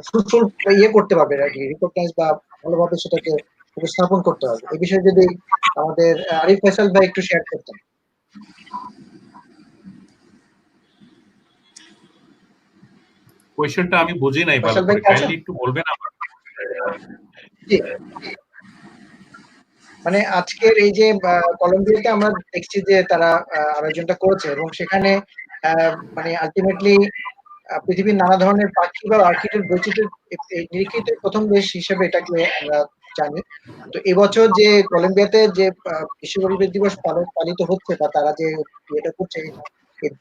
ফ্রুটফুল করতে পারবে আর কি, রিকগনাইজ বা ভালোভাবে সেটাকে উপস্থাপন করতে হবে। এই বিষয়ে যদি আমাদের আরিফ ফয়সাল ভাই একটু শেয়ার করতেন। কোয়েশ্চেনটা আমি বুঝি নাই ভালো করে, কাইন্ডলি একটু বলবেন আমার। জি, মানে আজকের এই যে কলম্বিয়াতে আমরা দেখছি যে তারা আয়োজনটা করেছে, এবং সেখানে মানে আলটিমেটলি পৃথিবীর নানা ধরনের পাখি বা অর্কিডের বৈচিত্র্যের নিরীক্ষিত প্রথম দেশ হিসেবে এটাকে আমরা জানি। তো এবছর যে কলম্বিয়াতে যে বিশ্ব পরিবেশ দিবস পালিত হচ্ছে বা তারা যে এটা করছে,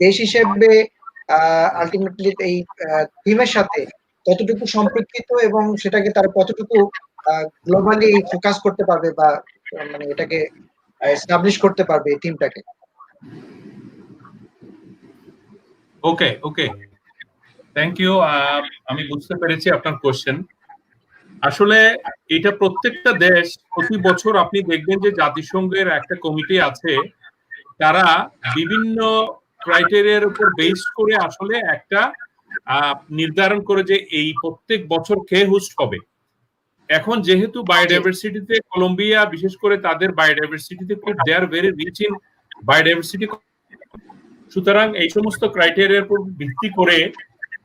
দেশ হিসেবে আলটিমেটলি এই থিমের সাথে কতটুকু সম্পৃক্ত এবং সেটাকে তারা কতটুকু গ্লোবালি ফোকাস করতে পারবে বা মানে এটাকে এস্টাবলিশ করতে পারবে এই টিমটাকে। ওকে, থ্যাংক ইউ। আমি বুঝতে পেরেছি আপনার কোশ্চেন। আসলে এটা প্রত্যেকটা দেশ প্রতি বছর আপনি দেখবেন যে জাতিসংঘের একটা কমিটি আছে, তারা বিভিন্ন ক্রাইটেরিয়ার উপর বেস করে আসলে একটা নির্ধারণ করে যে এই প্রত্যেক বছর কে হোস্ট হবে। এখন যেহেতু বায়োডাইভার্সিটিতে কলম্বিয়া বিশেষ করে তাদের বায়োডাইভার্সিটিতে খুব they are very rich in biodiversity, সুতরাং এই সমস্ত ক্রাইটেরিয়ার উপর ভিত্তি করে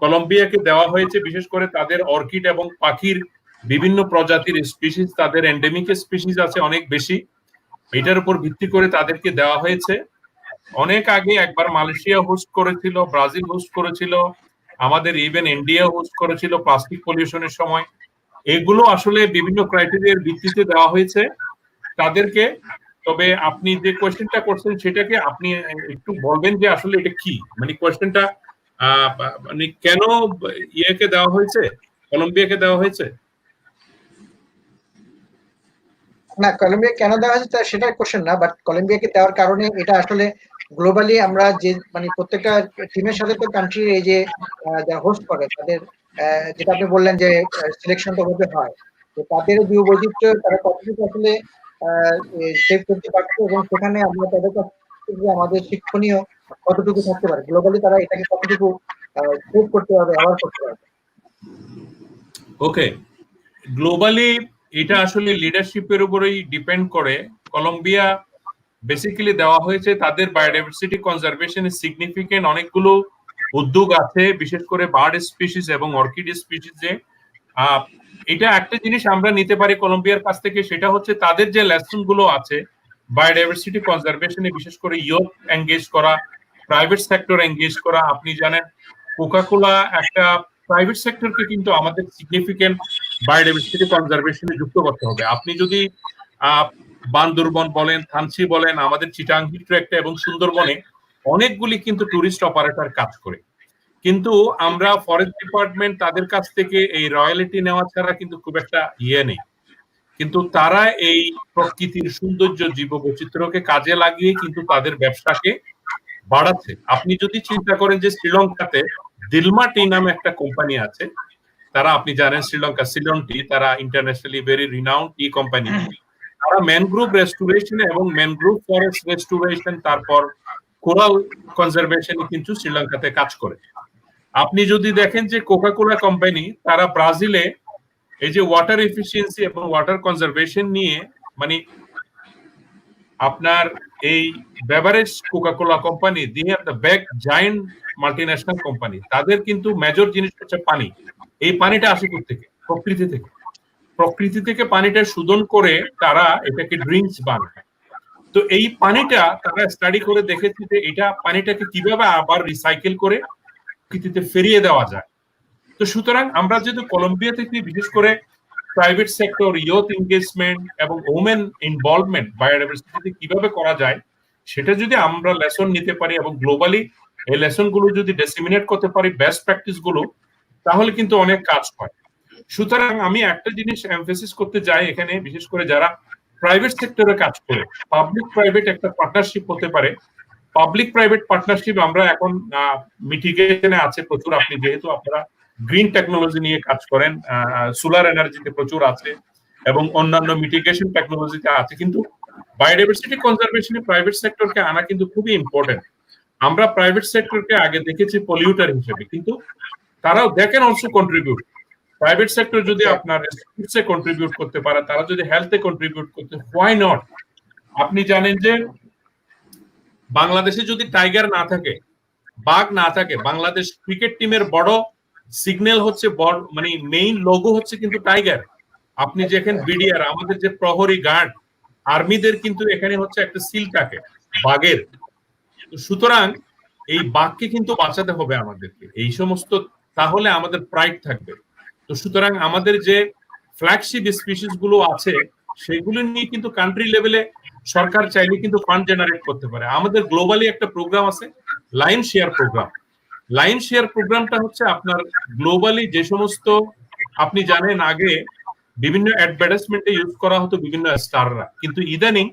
কলম্বিয়াকে দেওয়া হয়েছে বিশেষ করে তাদের অর্কিড এবং পাখির বিভিন্ন প্রজাতির স্পিসিস, তাদের এন্ডেমিক স্পিসিস আছে অনেক বেশি। এটার উপর ভিত্তি করে তাদেরকে দেওয়া হয়েছে। অনেক আগে একবার মালয়েশিয়া হোস্ট করেছিল, ব্রাজিল হোস্ট করেছিল, আমাদের ইভেন ইন্ডিয়া হোস্ট করেছিল প্লাস্টিক পলিউশনের সময়। এগুলো আসলে বিভিন্ন ক্রাইটেরিয়ার ভিত্তিতে দেওয়া হয়েছে তাদেরকে। তবে আপনি যে কোয়েশ্চেনটা করছেন সেটাকে আপনি একটু বলবেন যে আসলে এটা কি, মানে কোয়েশ্চেনটা মানে কেন ইয়েকে দেওয়া হয়েছে, কলম্বিয়াকে দেওয়া হয়েছে? না, কলম্বিয়া কেন দেওয়া হয়েছে সেটা কোশ্চেন না, বাট কলম্বিয়াকে দেওয়ার কারণে এটা আসলে গ্লোবালি আমরা যে মানে প্রত্যেকটা টিমের সাথে তো কান্ট্রি এই যে যারা হোস্ট করে তাদের যেটা আপনি বললেন যে সিলেকশনটা হতে হয়, তো তাদের জীববৈচিত্র্য তারা কতটুকু আসলে সেভ করতে পারছে এবং সেখানে আমরা তাদের কাছ থেকে আমাদের শিক্ষণীয় কতটুকু থাকতে পারে, গ্লোবালি তারা এটাকে কতটুকু সেভ করতে পারবে, ব্যবহার করতে পারবে। ওকে, গ্লোবালি এটা আসলে লিডারশিপের উপরেই ডিপেন্ড করে। কলম্বিয়া বেসিক্যালি দেওয়া হয়েছে তাদের বায়োডাইভার্সিটি কনজারভেশনে সিগনিফিকেন্ট অনেকগুলো উদ্যোগ আছে, বিশেষ করে বার্ড স্পিসিস এবং অর্কিড স্পিসিসে। এটা একটা জিনিস আমরা নিতে পারি কলম্বিয়ার কাছ থেকে, সেটা হচ্ছে তাদের যে লেসন গুলো আছে বায়োডাইভার্সিটি কনজারভেশনে, বিশেষ করে ইয়ুথ এঙ্গেজ করা, প্রাইভেট সেক্টর এঙ্গেজ করা। আপনি জানেন কোকাকোলা একটা প্রাইভেট সেক্টরকে কিন্তু আমাদের সিগনিফিকেন্ট বায়োডাইভার্সিটি কনজারভেশনে যুক্ত করতে হবে। আপনি যদি বান্দরবন বলেন, থানচি বলেন, আমাদের চিটাং হিল ট্র্যাক্টে এবং সুন্দরবনে অনেকগুলি কিন্তু টুরিস্ট অপারেটর কাজ করে, কিন্তু আমরা ফরেস্ট ডিপার্টমেন্ট তাদের কাছ থেকে এই রয়্যালিটি নেওয়া ছাড়া কিন্তু খুব একটা ইয়ে নেই। কিন্তু তারা এই প্রকৃতির সৌন্দর্য, জীববৈচিত্র্যকে কাজে লাগিয়ে কিন্তু তাদের ব্যবসাকে বাড়াচ্ছে। আপনি যদি চিন্তা করেন যে শ্রীলঙ্কাতে দিলমা টি নামে একটা কোম্পানি আছে, তারা আপনি জানেন শ্রীলঙ্কা সিলন টি, তারা ইন্টারন্যাশনালি ভেরি রিনাউন্ড টি কোম্পানি। তারা ম্যানগ্রোভ রেস্টোরেশন এবং ম্যানগ্রোভ ফরেস্ট রেস্টোরেশন, তারপর কোরাল কনজারভেশনে কিন্তু শ্রীলঙ্কাতে কাজ করে। আপনি যদি দেখেন যে কোকাকোলা কোম্পানি, তারা ব্রাজিলে এই যে ওয়াটার এফিসিয়েন্সি এবং ওয়াটার কনজারভেশন নিয়ে, মানে আপনার এই beverage Coca Cola company, the have the bag giant multinational company, তাদের কিন্তু মেজর জিনিস হচ্ছে পানি। এই পানিটা আসে থেকে প্রকৃতি থেকে, প্রকৃতি থেকে পানিটা শোধন করে তারা এটাকে ড্রিঙ্কস বানায়। তো এই পানিটা তারা স্টাডি করে দেখেছে যে এটা পানিটাকে কিভাবে আবার রিসাইকেল করে প্রকৃতিতে ফিরিয়ে দেওয়া যায়। তো সুতরাং আমরা যদি কলম্বিয়া থেকে বিশেষ করে প্রাইভেট সেক্টর, ইয়ুথ এনগেজমেন্ট এবং ওমেন ইনভলভমেন্ট বায়োডাইভার্সিটিতে কিভাবে করা যায় সেটা যদি আমরা লেসন নিতে পারি এবং গ্লোবালি এই লেসন গুলো যদি ডিসেমিনেট করতে পারি, বেস্ট প্র্যাকটিস গুলো, তাহলে কিন্তু অনেক কাজ হয়। সুতরাং আমি একটা জিনিস এমফেসিস করতে চাই এখানে, বিশেষ করে যারা প্রাইভেট সেক্টরে কাজ করে, পাবলিক প্রাইভেট একটা পার্টনারশিপ হতে পারে। পাবলিক প্রাইভেট পার্টনারশিপ আমরা এখন মিটিগেশনে আছে প্রচুর। আপনি যেহেতু আপনারা গ্রিন টেকনোলজি নিয়ে কাজ করেন, সোলার এনার্জিতে প্রচুর আছে এবং অন্যান্য মিটিগেশন টেকনোলজিতে আছে, কিন্তু বায়োডাইভার্সিটি কনজারভেশনে প্রাইভেট সেক্টরকে আনা কিন্তু খুবই ইম্পর্টেন্ট। আমরা প্রাইভেট সেক্টরকে আগে দেখেছি পলিউটার হিসেবে, কিন্তু তারাও they can also contribute. Private sector যদি আপনার স্পোর্টসে কন্ট্রিবিউট করতে পারে, তারা যদি হেলথে কন্ট্রিবিউট করতে, হোয়াই নট? আপনি জানেন যে বাংলাদেশে যদি টাইগার না থাকে, বাঘ না থাকে, বাংলাদেশ ক্রিকেট টিমের বড় সিগন্যাল হচ্ছে, মানে মেইন লোগো হচ্ছে কিন্তু টাইগার। আপনি যেখানে বিডিআর, আমাদের যে প্রহরী গার্ড আর্মিদের কিন্তু এখানে হচ্ছে একটা সিল থাকে বাঘের। সুতরাং এই বাঘকে কিন্তু বাঁচাতে হবে আমাদেরকে, এই সমস্ত, তাহলে আমাদের প্রাইড থাকবে। তো সুতরাং আমাদের যে ফ্ল্যাগশিপ স্পিসিস গুলো আছে সেগুলো নিয়ে কিন্তু কান্ট্রি লেভেলে সরকার চাইলে কিন্তু ফান্ড জেনারেট করতে পারে। আমাদের গ্লোবালি একটা প্রোগ্রাম আছে, line share programme. Line share প্রোগ্রামটা হচ্ছে আপনার গ্লোবালি যে সমস্ত, আপনি জানেন আগে বিভিন্ন অ্যাডভার্টাইজমেন্টে ইউজ করা হতো বিভিন্ন স্টাররা, কিন্তু ইদানিং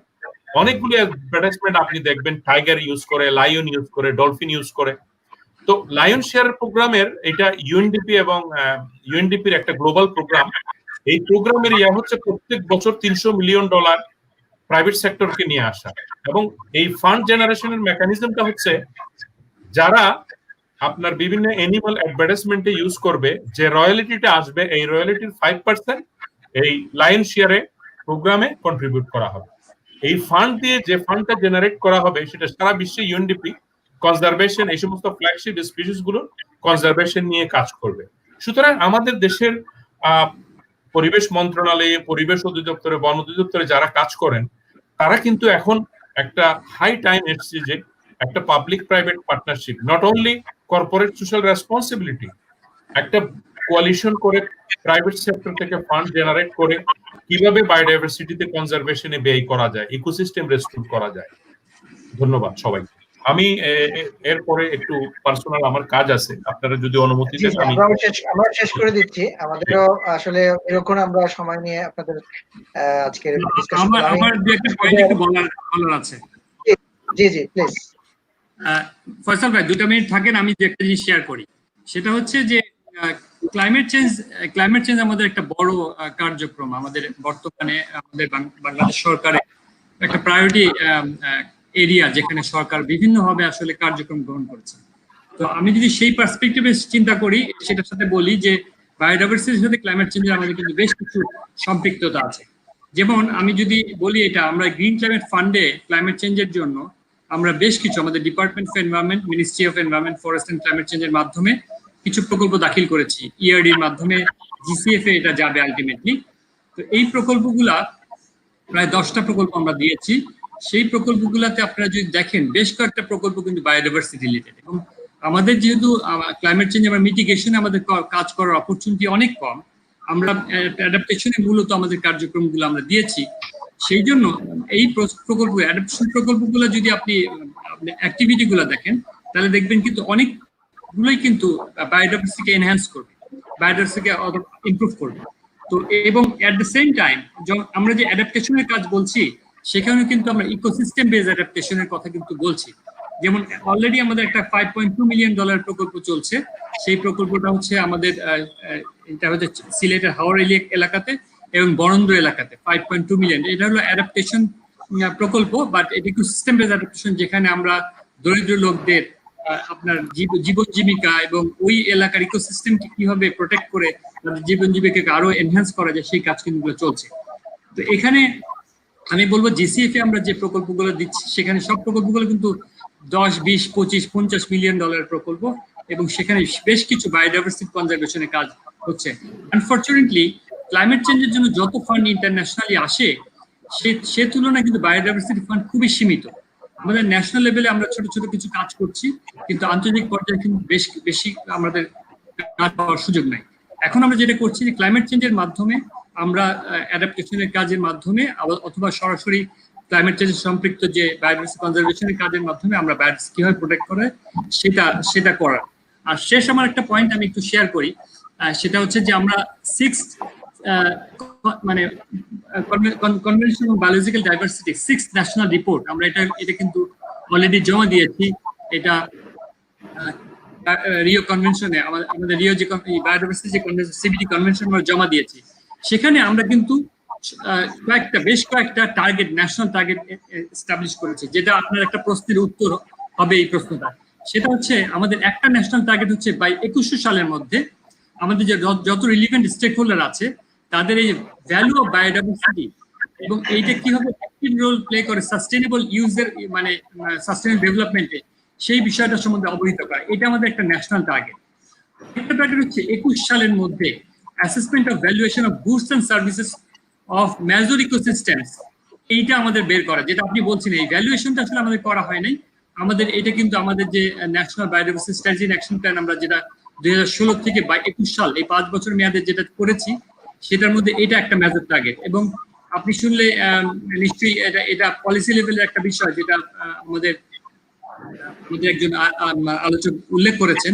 অনেকগুলি অ্যাডভার্টাইজমেন্ট আপনি দেখবেন টাইগার ইউজ করে, লায়ন ইউজ করে, ডলফিন ইউজ করে। তো লায়ন শেয়ার প্রোগ্রামের এটা ইউএনডিপি এবং ইউএনডিপির একটা গ্লোবাল প্রোগ্রাম। এই প্রোগ্রামের ইয়া হচ্ছে প্রত্যেক বছর $300 মিলিয়ন প্রাইভেট সেক্টরকে নিয়ে আসা, এবং এই ফান্ড জেনারেশনের মেকানিজমটা হচ্ছে যারা আপনার বিভিন্ন অ্যানিমাল অ্যাডভার্টাইজমেন্টে ইউজ করবে, যে রয়্যালিটিটা আসবে, এই রয়্যালিটির 5% এই লায়ন শেয়ারে প্রোগ্রামে কন্ট্রিবিউট করা হবে। এই ফান্ড দিয়ে যে ফান্ডটা জেনারেট করা হবে সেটা সারা বিশ্বে ইউএনডিপি কনজারভেশন, এই সমস্ত ফ্ল্যাগশিপ স্পিসিস গুলো কনজারভেশন নিয়ে কাজ করবে। সুতরাং আমাদের দেশের পরিবেশ মন্ত্রণালয়ে, পরিবেশ অধিদপ্তরে, বন অধিদপ্তরে যারা কাজ করেন, তারা কিন্তু এখন একটা হাই টাইম এসছে যে একটা public private partnership, not only corporate social responsibility, একটা কোয়ালিশন করে প্রাইভেট সেক্টর থেকে ফান্ড জেনারেট করে কিভাবে বায়োডাইভার্সিটিতে কনজারভেশনে ব্যয় করা যায়, ইকোসিস্টেম রেস্টোর করা যায়। ধন্যবাদ সবাইকে। আমি এরপরে একটু পার্সোনাল আমার কাজ আছে, আপনারা যদি অনুমতি দেন আমি আমরা শেষ করে দিচ্ছি। আমাদেরও আসলে এরকম আমরা সময় নিয়ে আপনাদের আজকের ডিসকাশন আমার দুই একটা পয়েন্ট একটু বলার আছে। জি জি প্লিজ। ফয়সাল ভাই 2 মিনিট থাকেন, আমি যে একটা জিনিস শেয়ার করি, সেটা হচ্ছে যে ক্লাইমেট চেঞ্জ আমাদের একটা বড় কার্যক্রম। আমাদের বর্তমানে আমাদের বাংলাদেশ সরকারের একটা প্রায়োরিটি এরিয়া, যেখানে সরকার বিভিন্নভাবে আসলে কার্যক্রম গ্রহণ করেছে। তো আমি যদি সেই পার্সপেক্টিভে চিন্তা করি, সেটার সাথে বলি যে বায়োডাইভার্সিটির সাথে ক্লাইমেট চেঞ্জের আমাদের কিন্তু বেশ কিছু সম্পৃক্ততা আছে। যেমন আমি যদি বলি, এটা আমরা গ্রিন ক্লাইমেট ফান্ডে ক্লাইমেট চেঞ্জের জন্য আমরা বেশ কিছু আমাদের department of environment, ministry of environment, forest and climate চেঞ্জের মাধ্যমে কিছু প্রকল্প দাখিল করেছি। ইআরডির মাধ্যমে জিসিএফ এ এটা যাবে আলটিমেটলি। তো এই প্রকল্পগুলা প্রায় 10টা প্রকল্প আমরা দিয়েছি। সেই প্রকল্পগুলোতে আপনারা যদি দেখেন, বেশ কয়েকটা প্রকল্প কিন্তু বায়োডাইভার্সিটি রিলেটেড। এবং আমাদের যেহেতু ক্লাইমেট চেঞ্জ আমরা মিটিগেশনে আমাদের কাজ করার অপরচুনিটি অনেক কম, আমরা অ্যাডাপ্টেশনে মূলত আমাদের কার্যক্রমগুলো আমরা দিয়েছি। সেই জন্য এই প্রকল্প, অ্যাডাপ্টেশন প্রকল্পগুলো যদি আপনি অ্যাক্টিভিটিগুলো দেখেন, তাহলে দেখবেন কিন্তু অনেকগুলোই কিন্তু বায়োডাইভার্সিটিকে এনহ্যান্স করবে, বায়োডাইভার্সিটিকে ইমপ্রুভ করবে। তো এবং এট দ্য সেম টাইম আমরা যে অ্যাডাপ্টেশনের কাজ বলছি, সেখানেও কিন্তু আমরা ইকোসিস্টেম বেস অ্যাডাপ্টেশনের কথা কিন্তু বলছি। যেমন অলরেডি আমাদের একটা $5.2 মিলিয়ন প্রকল্প চলছে। সেই প্রকল্পটা হচ্ছে আমাদের এটা হচ্ছে সিলেটের হাওড় এলাকাতে এবং বরন্দ এলাকাতে 5.2 মিলিয়ন। এটা হলো অ্যাডাপ্টেশন প্রকল্প, বাট এটা ইকোসিস্টেম বেস অ্যাডাপ্টেশন, যেখানে আমরা দরিদ্র লোকদের আপনার জীবন জীবিকা এবং ওই এলাকার ইকোসিস্টেমকে কিভাবে প্রোটেক্ট করে তাদের জীবন জীবিকাকে আরো এনহ্যান্স করা যায়, সেই কাজ কিন্তু চলছে। তো এখানে আমি বলবো জিসিএফ এ আমরা যে প্রকল্পগুলো দিচ্ছি, সেখানে সব প্রকল্পগুলো কিন্তু 10, 20, 25, $50 মিলিয়ন প্রকল্প, এবং সেখানে বেশ কিছু বায়োডাইভার্সিটি কনজারভেশনের কাজ হচ্ছে। আনফরচুনেটলি ক্লাইমেট চেঞ্জের জন্য যত ফান্ড ইন্টারন্যাশনালি আসে, সে তুলনায় কিন্তু বায়োডাইভার্সিটি ফান্ড খুবই সীমিত। আমাদের ন্যাশনাল লেভেলে আমরা ছোট ছোট কিছু কাজ করছি, কিন্তু আন্তর্জাতিক পর্যায়ে কিন্তু বেশি আমাদের কাজ পাওয়ার সুযোগ নাই। এখন আমরা যেটা করছি, যে ক্লাইমেট চেঞ্জের মাধ্যমে আমরা অ্যাডাপ্টেশনের কাজের মাধ্যমে অথবা সরাসরি ক্লাইমেট চেঞ্জের সম্পৃক্ত যে বায়োডাইভার্সিটি কনজারভেশনের কাজের মাধ্যমে আমরা বায়োডাইভার্সিটি কিভাবে প্রোটেক্ট করে সেটা করার। আর শেষ আমার একটা পয়েন্ট আমি একটু শেয়ার করি, সেটা হচ্ছে যে আমরা 6th মানে convention on biological diversity 6th national report আমরা এটা কিন্তু অলরেডি জমা দিয়েছি। এটা রিও কনভেনশনে আমাদের রিও যে বায়োডাইভার্সিটি যে সিবিডি কনভেনশন আমরা জমা দিয়েছি, সেখানে আমরা কিন্তু বেশ কয়েকটা টার্গেট, ন্যাশনাল টার্গেট এস্টাবলিশ করেছি। যেটা আপনার একটা প্রশ্নের উত্তর হবে এই প্রশ্নটা। সেটা হচ্ছে আমাদের একটা ন্যাশনাল টার্গেট হচ্ছে বাই 2100 সালের মধ্যে আমাদের যে যত রিলিভেন্ট স্টেক হোল্ডার আছে, তাদের এই ভ্যালু অফ বায়োডাইভার্সিটি এবং এইটা কিভাবে অ্যাক্টিভ রোল প্লে করে সাস্টেনেবল ইউজের মানে সাস্টেনেবল ডেভেলপমেন্টে, সেই বিষয়টা সম্বন্ধে অবহিত করা। এটা আমাদের একটা ন্যাশনাল টার্গেট। একটা টার্গেট হচ্ছে 21 সালের মধ্যে assessment of valuation of goods and services of major ecosystems, এইটা আমাদের বের করা। যেটা আপনি বলছেন, এই ভ্যালুয়েশনটা আসলে আমাদের করা হয় নাই। আমাদের এটা কিন্তু আমাদের যে national biodiversity strategy and action plan আমরা যেটা 2016 থেকে 21 সাল এই 5 বছর মেয়াদে যেটা করেছি, সেটার মধ্যে এটা একটা মেজর টার্গেট। এবং আপনি শুনলে নিশ্চয়ই এটা পলিসি লেভেলের একটা বিষয়, যেটা আমাদের একজন আলোচক উল্লেখ করেছেন।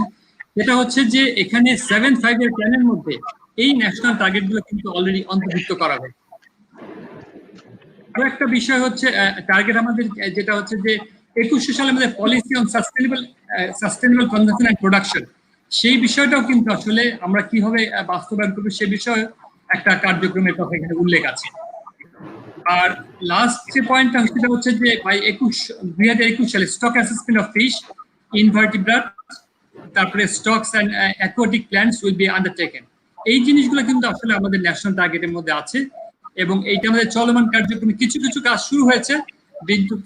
সেটা হচ্ছে যে এখানে 7, 5 এর প্ল্যানের মধ্যে এই ন্যাশনাল টার্গেট গুলো কিন্তু অলরেডি অন্তর্ভুক্ত করা হয়। আরো একটা বিষয় হচ্ছে টার্গেট আমাদের, যেটা হচ্ছে যে 2100 সালের মধ্যে policy on sustainable consumption and production, সেই বিষয়টাও কিন্তু আসলে আমরা কিভাবে বাস্তবায়ন করবো সে বিষয়ে একটা কার্যক্রমের কথা এখানে উল্লেখ আছে। আর লাস্ট যে পয়েন্টটা সেটা হচ্ছে যে 2021 সালে স্টক অ্যাসেসমেন্ট অফ ফিশ, ইনভার্টিব্রাট, তারপরে stocks and aquatic plants will be undertaken. এই জিনিসগুলো কিন্তু আসলে আমাদের ন্যাশনাল টার্গেটের মধ্যে আছে, এবং এইটা আমাদের চলমান কার্যক্রমে কিছু কিছু কাজ শুরু হয়েছে,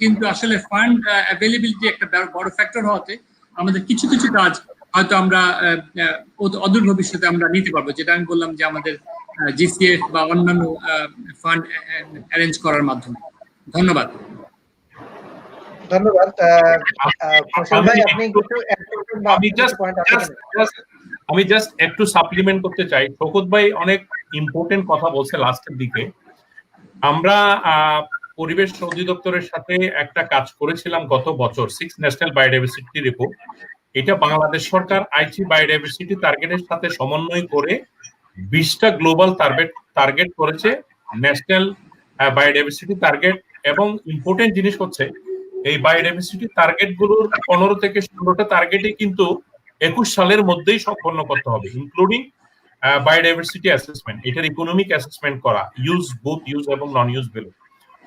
কিন্তু আসলে ফান্ড অ্যাভেলেবিলিটি একটা বড় ফ্যাক্টর হওয়াতে আমাদের কিছু কিছু কাজ হয়তো আমরা অদূর ভবিষ্যতে আমরা নিতে পারবো। যেটা আমি বললাম যে আমাদের জিসিএফ বা অন্যান্য ফান্ড অ্যারেঞ্জ করার মাধ্যমে। ধন্যবাদ। ধন্যবাদ। ফয়সাল আমি ভাই, আপনি কিছু add করবেন বা আমি কিছু জাস্ট পয়েন্ট আছে কিনা? আমি জাস্ট একটু সাপ্লিমেন্ট করতে চাই। শওকত ভাই অনেক ইম্পর্টেন্ট কথা বলছে লাস্টের দিকে। আমরা পরিবেশ অধিদপ্তরের সাথে একটা কাজ করেছিলাম গত বছর, 6 ন্যাশনাল বায়োডাইভার্সিটি রিপোর্ট। এটা বাংলাদেশ সরকার আইচি বায়োডাইভার্সিটি টার্গেটের সাথে সমন্বয় করে 20টা গ্লোবাল টার্গেট করেছে, ন্যাশনাল বায়োডাইভার্সিটি টার্গেট। এবং ইম্পর্টেন্ট জিনিস হচ্ছে এই বায়োডাইভার্সিটি টার্গেট গুলোর 15 থেকে 16টা টার্গেটই কিন্তু 21 সালের মধ্যেই সম্পন্ন করতে হবে, ইনক্লুডিং বায়োডাইভার্সিটি অ্যাসেসমেন্ট, এটার ইকোনমিক অ্যাসেসমেন্ট করা, বোথ ইউজ এবং নন ইউজ ভ্যালু।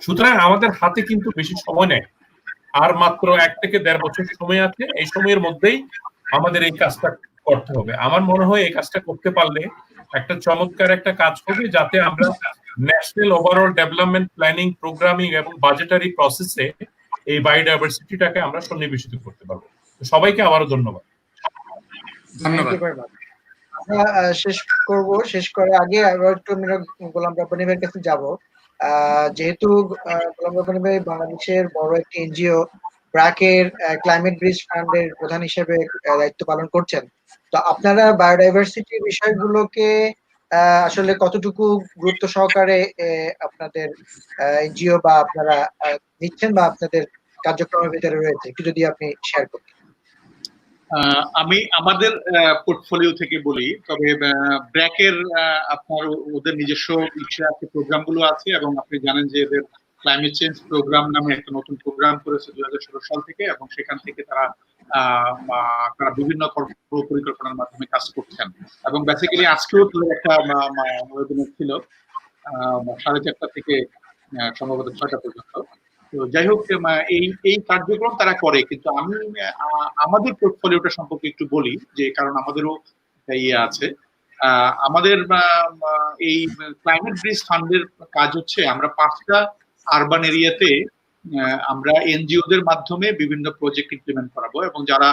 সুতরাং আমাদের হাতে কিন্তু বেশি সময় নেই, আর মাত্র 1 থেকে 1.5 বছর সময় আছে। এই সময়ের মধ্যেই আমাদের এই কাজটা করতে হবে। আমার মনে হয় এই কাজটা করতে পারলে একটা চমৎকার একটা কাজ হবে, যাতে আমরা national overall development planning, programming এবং বাজেটারি প্রসেসে এই বায়োডাইভার্সিটিটাকে আমরা সন্নিবেশিত করতে পারবো। সবাইকে আবারও ধন্যবাদ। ধন্যবাদ। আমরা শেষ করব। শেষ করার আগে আবার একটু গোলাম রব্বানী ভাইয়ের কাছে যাব। যেহেতু গোলাম রব্বানী ভাই বাংলাদেশের বড় একটি এনজিও ব্র্যাকের ক্লাইমেট ব্রিজ ফান্ডের প্রধান হিসেবে দায়িত্ব পালন করছেন, তো আপনারা বায়োডাইভার্সিটি বিষয়গুলোকে আসলে কতটুকু গুরুত্ব সহকারে আপনাদের এনজিও বা আপনারা নিচ্ছেন বা আপনাদের কার্যক্রমের ভিতরে রয়েছে, একটু যদি আপনি শেয়ার করতেন। আমি আমাদের পোর্টফোলিও থেকে বলি, তবে ব্র্যাকের আপনার ওদের নিজস্ব প্রোগ্রাম গুলো আছে, এবং আপনি জানেন যে এদের ক্লাইমেট চেঞ্জ প্রোগ্রাম নামে একটা নতুন প্রোগ্রাম করেছে 2016 সাল থেকে, এবং সেখান থেকে তারা বিভিন্ন পরিকল্পনার মাধ্যমে কাজ করছেন। এবং বেসিক্যালি আজকেও একটা ওয়েবিনার ছিল 4:30 থেকে সম্ভবত 6টা পর্যন্ত। তো যাই হোক, এই কার্যক্রম তারা করে, কিন্তু আমি আমাদের পোর্টফোলিওটা সম্পর্কে একটু বলি, যে কারণ আমাদেরও ইয়ে আছে। আমাদের এই ক্লাইমেট ব্রিজ ফান্ডের কাজ হচ্ছে, আমরা 5টা আরবান এরিয়াতে আমরা এনজিওদের মাধ্যমে বিভিন্ন প্রজেক্ট ইমপ্লিমেন্ট করাবো, এবং যারা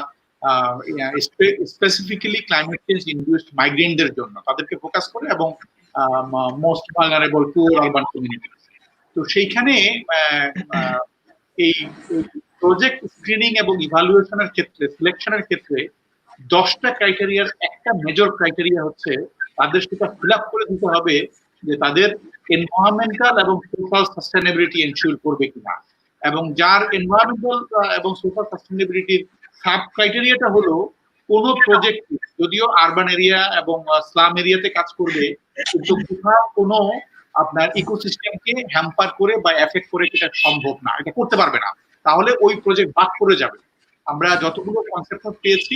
স্পেসিফিক্যালি ক্লাইমেট চেঞ্জ ইনডিউসড মাইগ্রেন্টদের জন্য তাদেরকে ফোকাস করে, এবং most vulnerable poor urban community. তো সেইখানে এই প্রজেক্ট স্ক্রিনিং এবং ইভালুয়েশনের ক্ষেত্রে, সিলেকশনের ক্ষেত্রে 10টা ক্রাইটেরিয়ার একটা মেজর ক্রাইটেরিয়া হচ্ছে তাদের সেটা ফিল আপ করে দিতে হবে যে তাদের এনভায়রনমেন্টাল এবং সোশ্যাল সাস্টেনেবিলিটি এনশিওর করবে কিনা। এবং যার এনভায়রনমেন্টাল এবং সোশ্যাল সাস্টেনেবিলিটির সাব ক্রাইটেরিয়াটা হলো, কোন প্রজেক্ট যদিও আরবান এরিয়া এবং স্লাম এরিয়াতে কাজ করবে, কিন্তু কোথাও কোনো আপনার ইকোসিস্টেমকে হ্যাম্পার করে বা এফেক্ট করে এটা সম্ভব না, এটা করতে পারবে না, তাহলে ওই প্রজেক্ট বাদ করে যাবে। আমরা যতগুলো কনসেপ্ট পেয়েছি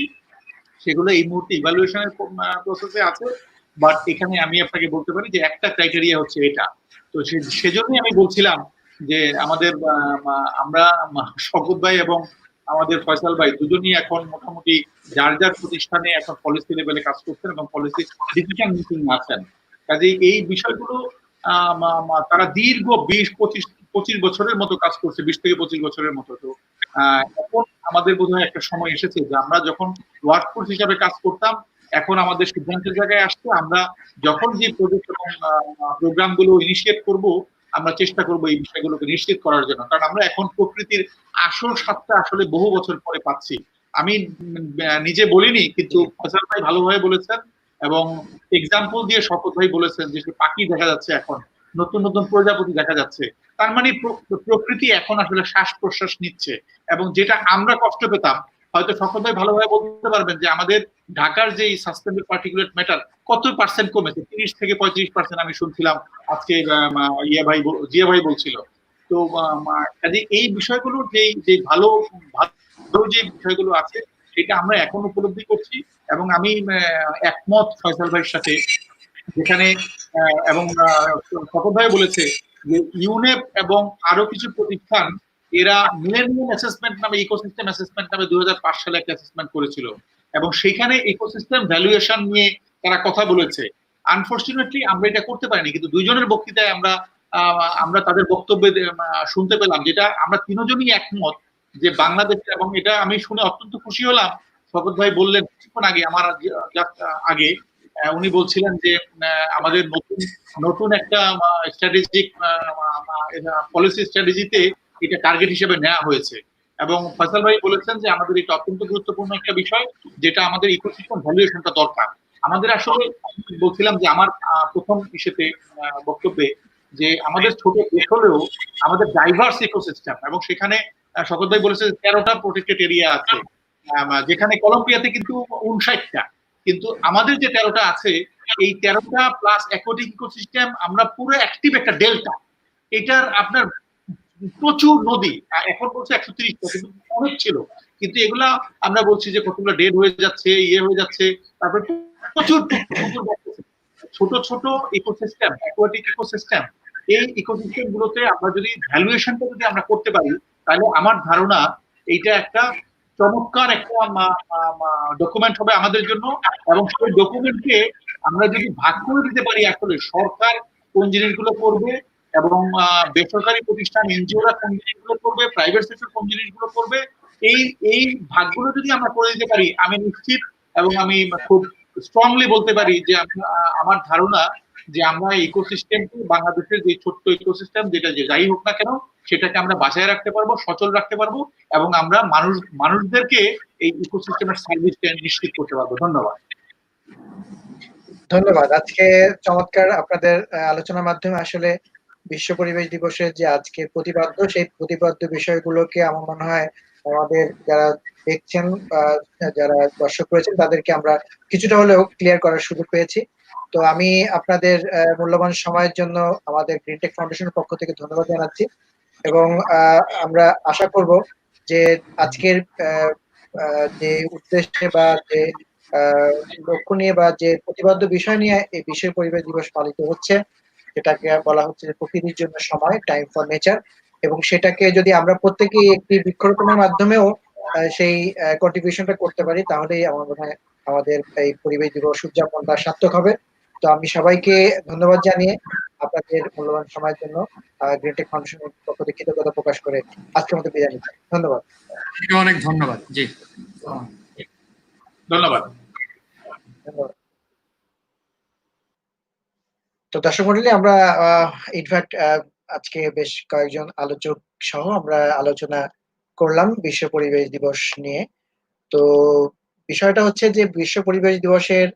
সেগুলো এই মুহূর্তে ইভালুয়েশনের প্রসেসে আছে, বাট এখানে আমি আপনাকে বলতে পারি যে একটা ক্রাইটেরিয়া হচ্ছে এটা। তো সেজন্যই আমি বলছিলাম যে আমাদের আমরা শওকত ভাই এবং আমাদের ফয়সাল ভাই দুজনই এখন মোটামুটি যার যার প্রতিষ্ঠানে এখন পলিসি লেভেলে কাজ করছেন এবং পলিসি ডিসিশন মেকিং আছেন। কাজেই এই বিষয়গুলো তারা দীর্ঘ 20-25 বছরের মতো কাজ করছে, 20 থেকে 25 বছরের মতো। তো এখন আমাদের বোধহয় একটা সময় এসেছে যে আমরা যখন ওয়ার্কফোর্স হিসাবে কাজ করতাম, এখন আমাদের সিদ্ধান্তের জায়গায় আসছে, আমরা যখন যে প্রজেক্ট এবং প্রোগ্রাম গুলো ইনিশিয়েট করব, আমরা চেষ্টা করব এই বিষয়গুলোকে নিশ্চিত করার জন্য, কারণ আমরা এখন প্রকৃতির আসল স্বাদটা আসলে বহু বছর পরে পাচ্ছি। আমি নিজে বলিনি, কিন্তু ফয়সাল ভাই ভালোভাবে বলেছেন, এবং এক্সাম্পল দিয়ে শওকত ভাই বলেছেন যে পাখি দেখা যাচ্ছে, এখন নতুন নতুন প্রজাপতি দেখা যাচ্ছে। তার মানে প্রকৃতি এখন আসলে শ্বাস প্রশ্বাস নিচ্ছে, এবং যেটা আমরা কষ্ট পেতাম, হয়তো শওকত ভাই ভালোভাবে বলতে পারবেন যে আমাদের ঢাকার যে সাসটেনেবল পার্টিকুলেট ম্যাটার কত পার্সেন্ট কমেছে, 30 থেকে 35% আমি শুনছিলাম আজকে জিয়া ভাই বলছিল। তো এই বিষয়গুলো যে ভালো যে বিষয়গুলো আছে সেটা আমরা এখন উপলব্ধি করছি, এবং আমি একমত ফয়সাল ভাইয়ের সাথে, যেখানে এবং শওকত ভাই বলেছে যে ইউনেপ এবং আরো কিছু প্রতিষ্ঠান এরা মিলেনিয়াম অ্যাসেসমেন্ট নামে, ইকোসিস্টেম অ্যাসেসমেন্ট নামে 2005 সালে একটা অ্যাসেসমেন্ট করেছিল, এবং সেখানে ইকোসিস্টেম ভ্যালুয়েশন নিয়ে তারা কথা বলেছে। আনফরচুনেটলি আমরা এটা করতে পারিনি, কিন্তু দুইজনের বক্তৃতায় আমরা তাদের বক্তব্য শুনতে পেলাম, যেটা আমরা তিনজনই একমত যে বাংলাদেশে, এবং এটা আমি শুনে অত্যন্ত খুশি হলাম। শওকত ভাই বললেন কিছুক্ষণ আগে, আমার আগে উনি বলছিলেন যে আমাদের নতুন নতুন একটা স্ট্র্যাটেজিক পলিসি স্ট্র্যাটেজিতে এটা টার্গেট হিসেবে নেওয়া হয়েছে। এবং ফয়সাল ভাই বলেছেন যে আমাদের এটা অত্যন্ত গুরুত্বপূর্ণ একটা বিষয়, যেটা আমাদের ইকোসিস্টেম ভ্যালুয়েশনটা দরকার। আমাদের আসলে বলছিলাম যে আমার প্রথম ইসেতে বক্তব্যে যে আমাদের ছোট দেশ হলেও আমাদের ডাইভার্স ইকোসিস্টেম, এবং সেখানে শকত ভাই বলেছে 13টা প্রোটেক্টেড এরিয়া আছে, যেখানে কলম্বিয়াতে কিন্তু 59টা, কিন্তু আমাদের যে 13টা আছে এই 13টা প্লাস অ্যাকোয়াটিক ইকোসিস্টেম, আমরা পুরো অ্যাক্টিভ একটা ডেল্টা। এটার আপনার প্রচুর নদী, এখন বলছে 130টা, কিন্তু অনেক ছিল, কিন্তু এগুলা আমরা বলছি যে কতগুলো ডেড হয়ে যাচ্ছে, হয়ে যাচ্ছে। তারপরে প্রচুর ছোট ছোট ইকোসিস্টেম, অ্যাকোয়াটিক ইকোসিস্টেম, এই ইকোসিস্টেম গুলোতে আমরা যদি ভ্যালুয়েশনটা যদি আমরা করতে পারি, তাহলে আমার ধারণা এইটা একটা চমৎকার একটা ডকুমেন্ট হবে আমাদের জন্য। এবং সেই ডকুমেন্টকে আমরা যদি ভাগ করে দিতে পারি, আসলে সরকার কোন জিনিসগুলো করবে এবং বেসরকারি প্রতিষ্ঠান এনজিওরা কোন জিনিসগুলো করবে, প্রাইভেট সেক্টর কোন জিনিসগুলো করবে, এই ভাগগুলো যদি আমরা করে দিতে পারি, আমি নিশ্চিত এবং আমি খুব স্ট্রংলি বলতে পারি যে আমার ধারণা যে আমরা ইকোসিস্টেমকে, বাংলাদেশের যে ছোট্ট ইকোসিস্টেম যেটা যে যাই হোক না কেন, সেটাকে আমরা বাঁচায় রাখতে পারবো, সচল রাখতে পারবো, এবং আমরা মানুষদেরকে এই ইকোসিস্টেমের সার্ভিসটা নিশ্চিত করতে পারবো। ধন্যবাদ। ধন্যবাদ। আজকে চমৎকার আপনাদের আলোচনার মাধ্যমে আসলে বিশ্ব পরিবেশ দিবসের যে আজকে প্রতিপাদ্য, সেই প্রতিপাদ্য বিষয়গুলোকে আমার মনে হয় আমাদের যারা দেখছেন বা যারা দর্শক রয়েছেন তাদেরকে আমরা কিছুটা হলেও ক্লিয়ার করার সুযোগ পেয়েছি। তো আমি আপনাদের মূল্যবান সময়ের জন্য আমাদের গ্রিনটেক ফাউন্ডেশনের পক্ষ থেকে ধন্যবাদ জানাচ্ছি, এবং আমরা আশা করব যে আজকের যে উদ্দেশ্যে বা যে লক্ষ্য নিয়ে বা যে প্রতিপাদ্য বিষয় নিয়ে এই বিশ্ব পরিবেশ দিবস পালিত হচ্ছে, যেটাকে বলা হচ্ছে যে প্রকৃতির জন্য সময়, টাইম ফর নেচার, এবং সেটাকে যদি আমরা প্রত্যেকেই একটি বৃক্ষরোপণের মাধ্যমেও সেই কন্ট্রিবিউশনটা করতে পারি, তাহলেই আমার মনে হয় আমাদের এই পরিবেশ দিবস উদযাপনটা সার্থক হবে। তো আমি সবাইকে ধন্যবাদ জানিয়ে আপনাদের মূল্যবান সময়ের জন্য গ্রিনটেক ফাউন্ডেশনের পক্ষ থেকে কৃতজ্ঞতা প্রকাশ করে আজকের মতো বিদায় নিচ্ছি। ধন্যবাদ। অনেক ধন্যবাদ। জি, ধন্যবাদ। তো দর্শক মন্ডলী, আমরা ইনফ্যাক্ট আজকে বেশ কয়েকজন আলোচক সহ আমরা আলোচনা করলাম বিশ্ব পরিবেশ দিবস নিয়ে। তো বিষয়টা হচ্ছে যে বিশ্ব পরিবেশ দিবসের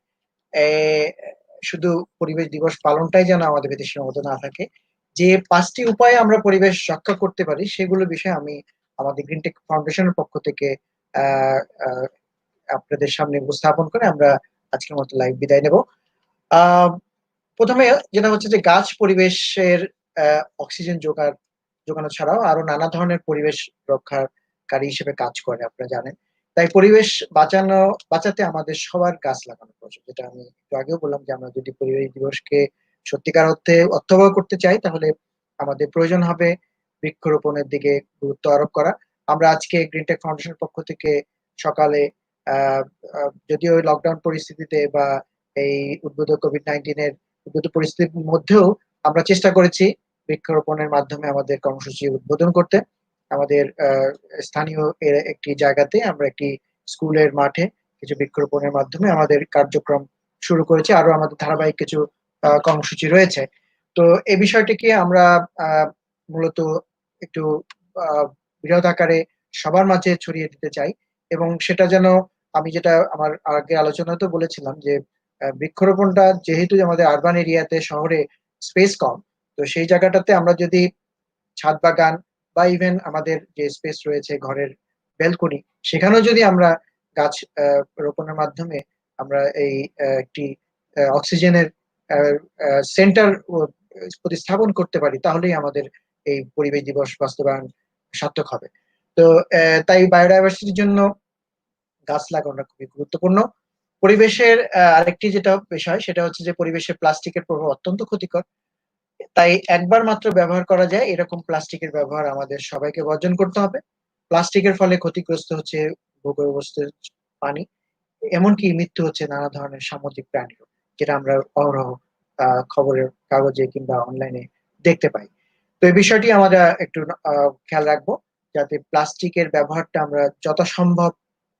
শুধু পরিবেশ দিবস পালনটাই যেন আমাদের ভিতরে সীমাবদ্ধ না থাকে, যে 5টি উপায়ে আমরা পরিবেশ রক্ষা করতে পারি সেগুলো বিষয়ে আমি আমাদের গ্রিনটেক ফাউন্ডেশনের পক্ষ থেকে আপনাদের সামনে উপস্থাপন করে আমরা আজকের মতো লাইভ বিদায় নেব। প্রথমে যেটা হচ্ছে যে গাছ পরিবেশের অক্সিজেন যোগানো ছাড়াও আরো নানা ধরনের পরিবেশ রক্ষাকারী হিসেবে কাজ করে, আপনারা জানেন। তাই পরিবেশ বাঁচাতে আমাদের সবার গাছ লাগানো প্রয়োজন। যেটা আমি একটু আগেও বললাম যে আমরা যদি পরিবেশ দিবসকে সত্যিকার অর্থে অর্থবহ করতে চাই, তাহলে আমাদের প্রয়োজন হবে বৃক্ষরোপণের দিকে গুরুত্ব আরোপ করা। আমরা আজকে গ্রিনটেক ফাউন্ডেশনের পক্ষ থেকে সকালে যদিও লকডাউন পরিস্থিতিতে বা এই উদ্ভূত কোভিড-19 এর উদ্ভূত পরিস্থিতির মধ্যেও আমরা চেষ্টা করেছি বৃক্ষরোপণের মাধ্যমে আমাদের কর্মসূচি উদ্বোধন করতে। আমাদের স্থানীয় একটি জায়গাতে আমরা একটি স্কুলের মাঠে কিছু বৃক্ষরোপণের মাধ্যমে আমাদের কার্যক্রম শুরু করেছি। আরো আমাদের ধারাবাহিক কিছু কর্মসূচি রয়েছে। তো এই বিষয়টিকে আমরা মূলত একটু বৃহৎ আকারে সবার মাঝে ছড়িয়ে দিতে চাই, এবং সেটা যেন আমি যেটা আমার আগে আলোচনাতেও বলেছিলাম যে বৃক্ষরোপণটা যেহেতু আমাদের আরবান এরিয়াতে, শহরে স্পেস কম, তো সেই জায়গাটাতে আমরা যদি ছাদ বাগান বা ইভেন আমাদের যে স্পেস রয়েছে ঘরের ব্যালকনি, সেখানেও যদি আমরা গাছ রোপণের মাধ্যমে আমরা এই একটি অক্সিজেনের সেন্টার প্রতিস্থাপন করতে পারি, তাহলেই আমাদের এই পরিবেশ দিবস বাস্তবায়ন সার্থক হবে। তো তাই বায়োডাইভার্সিটির জন্য গাছ লাগানোটা খুবই গুরুত্বপূর্ণ। পরিবেশের আরেকটি যেটা বিষয়, সেটা হচ্ছে যে পরিবেশে প্লাস্টিকের প্রভাব অত্যন্ত ক্ষতিকর। তাই একবার মাত্র ব্যবহার করা যায় এরকম প্লাস্টিকের ব্যবহার আমাদের সবাইকে বর্জন করতে হবে। প্লাস্টিকের ফলে ক্ষতিগ্রস্ত হচ্ছে ভূগর্ভস্থ পানি, এমনকি মৃত্যু হচ্ছে নানা ধরনের সামুদ্রিক প্রাণীর, যেটা আমরা অহরহ খবরের কাগজে কিংবা অনলাইনে দেখতে পাই। তো এই বিষয়টি আমরা একটু খেয়াল রাখবো, যাতে প্লাস্টিকের ব্যবহারটা আমরা যথাসম্ভব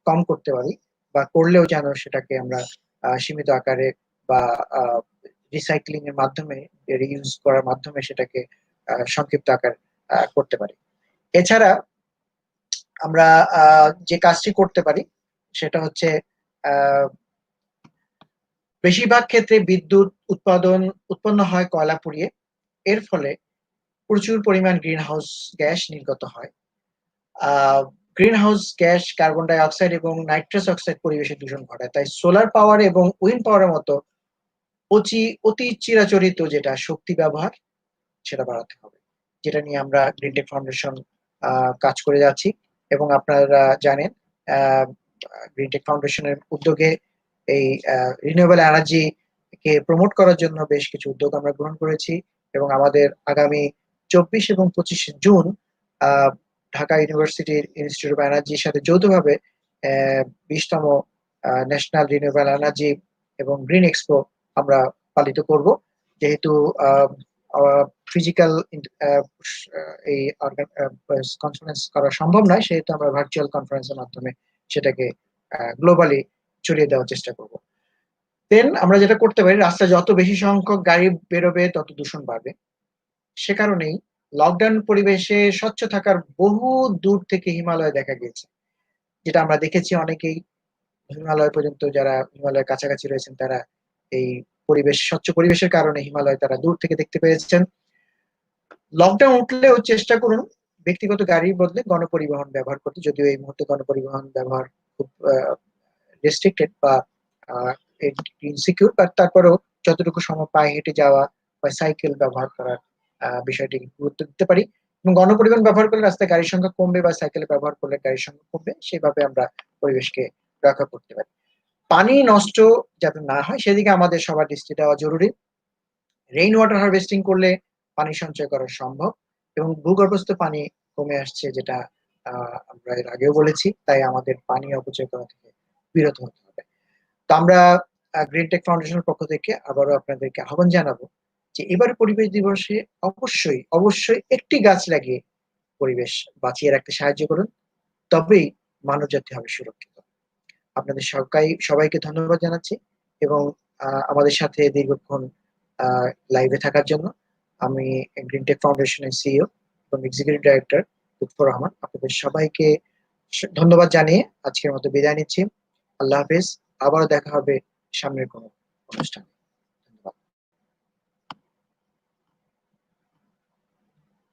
কম করতে পারি, বা করলেও যেন সেটাকে আমরা সীমিত আকারে বা রিসাইক্লিং এর মাধ্যমে, রিইউজ করার মাধ্যমে সেটাকে সংক্ষিপ্ত আকার করতে পারি। এছাড়া আমরা যে কাজটি করতে পারি সেটা হচ্ছে বেশিরভাগ ক্ষেত্রে বিদ্যুৎ উৎপন্ন হয় কয়লা পুড়িয়ে। এর ফলে প্রচুর পরিমাণ গ্রিন হাউস গ্যাস নির্গত হয়। Green house gas, carbon die oxide এবং নাইট্রাস অক্সাইড পরিবেশে দূষণ ঘটায়। তাই সোলার পাওয়ার এবং উইন্ড পাওয়ারের মতো অতি চিরাচরিত যেটা শক্তি ব্যবহার, সেটা বাড়াতে হবে, যেটা নিয়ে আমরা গ্রিন টেক ফাউন্ডেশন কাজ করে যাচ্ছি। এবং আপনারা জানেন গ্রিন টেক ফাউন্ডেশনের উদ্যোগে এই রিনিউয়েবল এনার্জি কে প্রমোট করার জন্য বেশ কিছু উদ্যোগ আমরা গ্রহণ করেছি। এবং আমাদের আগামী 24 এবং 25 জুন ঢাকা ইউনিভার্সিটির ইনস্টিটিউট অফ এনার্জির সাথে যৌথভাবে 20তম ন্যাশনাল রিনিউয়েবল এনার্জি এবং গ্রিন এক্সপো আমরা পালিত করব। যেহেতু ফিজিক্যাল এই কনফারেন্স করা সম্ভব নয়, সেহেতু আমরা ভার্চুয়াল কনফারেন্সের মাধ্যমে সেটাকে গ্লোবালি ছড়িয়ে দেওয়ার চেষ্টা করব। দেন আমরা যেটা করতে পারি, রাস্তায় যত বেশি সংখ্যক গাড়ি বেরোবে তত দূষণ বাড়বে। সে কারণেই লকডাউন পরিবেশে স্বচ্ছ থাকার বহু দূর থেকে হিমালয় দেখা গিয়েছে, যেটা আমরা দেখেছি। অনেকেই হিমালয় পর্যন্ত, যারা হিমালয়ের কাছাকাছি রয়েছেন, তারা এই স্বচ্ছ পরিবেশের কারণে হিমালয় তারা দূর থেকে দেখতে পেয়েছেন। লকডাউন উঠলেও চেষ্টা করুন ব্যক্তিগত গাড়ির বদলে গণপরিবহন ব্যবহার করতে। যদিও এই মুহূর্তে গণপরিবহন ব্যবহার খুব রেস্ট্রিক্টেড বা ইনসিকিউর, বাট তারপরেও যতটুকু সময় পায়ে হেঁটে যাওয়া বা সাইকেল ব্যবহার করার বিষয়টি গুরুত্ব দিতে পারি। এবং গণপরিবহন ব্যবহার করলে রাস্তায় গাড়ির সংখ্যা কমবে, বা সাইকেল ব্যবহার করলে গাড়ির সংখ্যা কমবে। সেভাবে আমরা পরিবেশকে রক্ষা করতে পারি। পানি নষ্ট যাতে না হয় সেদিকে আমাদের সবার দৃষ্টি দেওয়া জরুরি। রেইন ওয়াটার হারভেস্টিং করলে পানি সঞ্চয় করা সম্ভব এবং ভূগর্ভস্থ পানি কমে আসছে, যেটা আমরা এর আগেও বলেছি। তাই আমাদের পানি অপচয় করা থেকে বিরত হতে হবে। তো আমরা গ্রিন টেক ফাউন্ডেশনের পক্ষ থেকে আবারও আপনাদেরকে আহ্বান জানাবো যে এবার পরিবেশ দিবসে অবশ্যই একটি গাছ লাগিয়ে পরিবেশ বাঁচিয়ে রাখতে সাহায্য করুন, তবেই মানব জাতি হবে সুরক্ষিত। আপনাদের সবাইকে ধন্যবাদ জানাচ্ছি এবং আমাদের সাথে দীর্ঘক্ষণ লাইভে থাকার জন্য। আমি গ্রিন টেক ফাউন্ডেশনের সিইও এবং এক্সিকিউটিভ ডাইরেক্টর লুৎফর রহমান। আপনাদের সবাইকে ধন্যবাদ জানিয়ে আজকের মতো বিদায় নিচ্ছি। আল্লাহ হাফেজ। আবারও দেখা হবে সামনের কোনো অনুষ্ঠানে।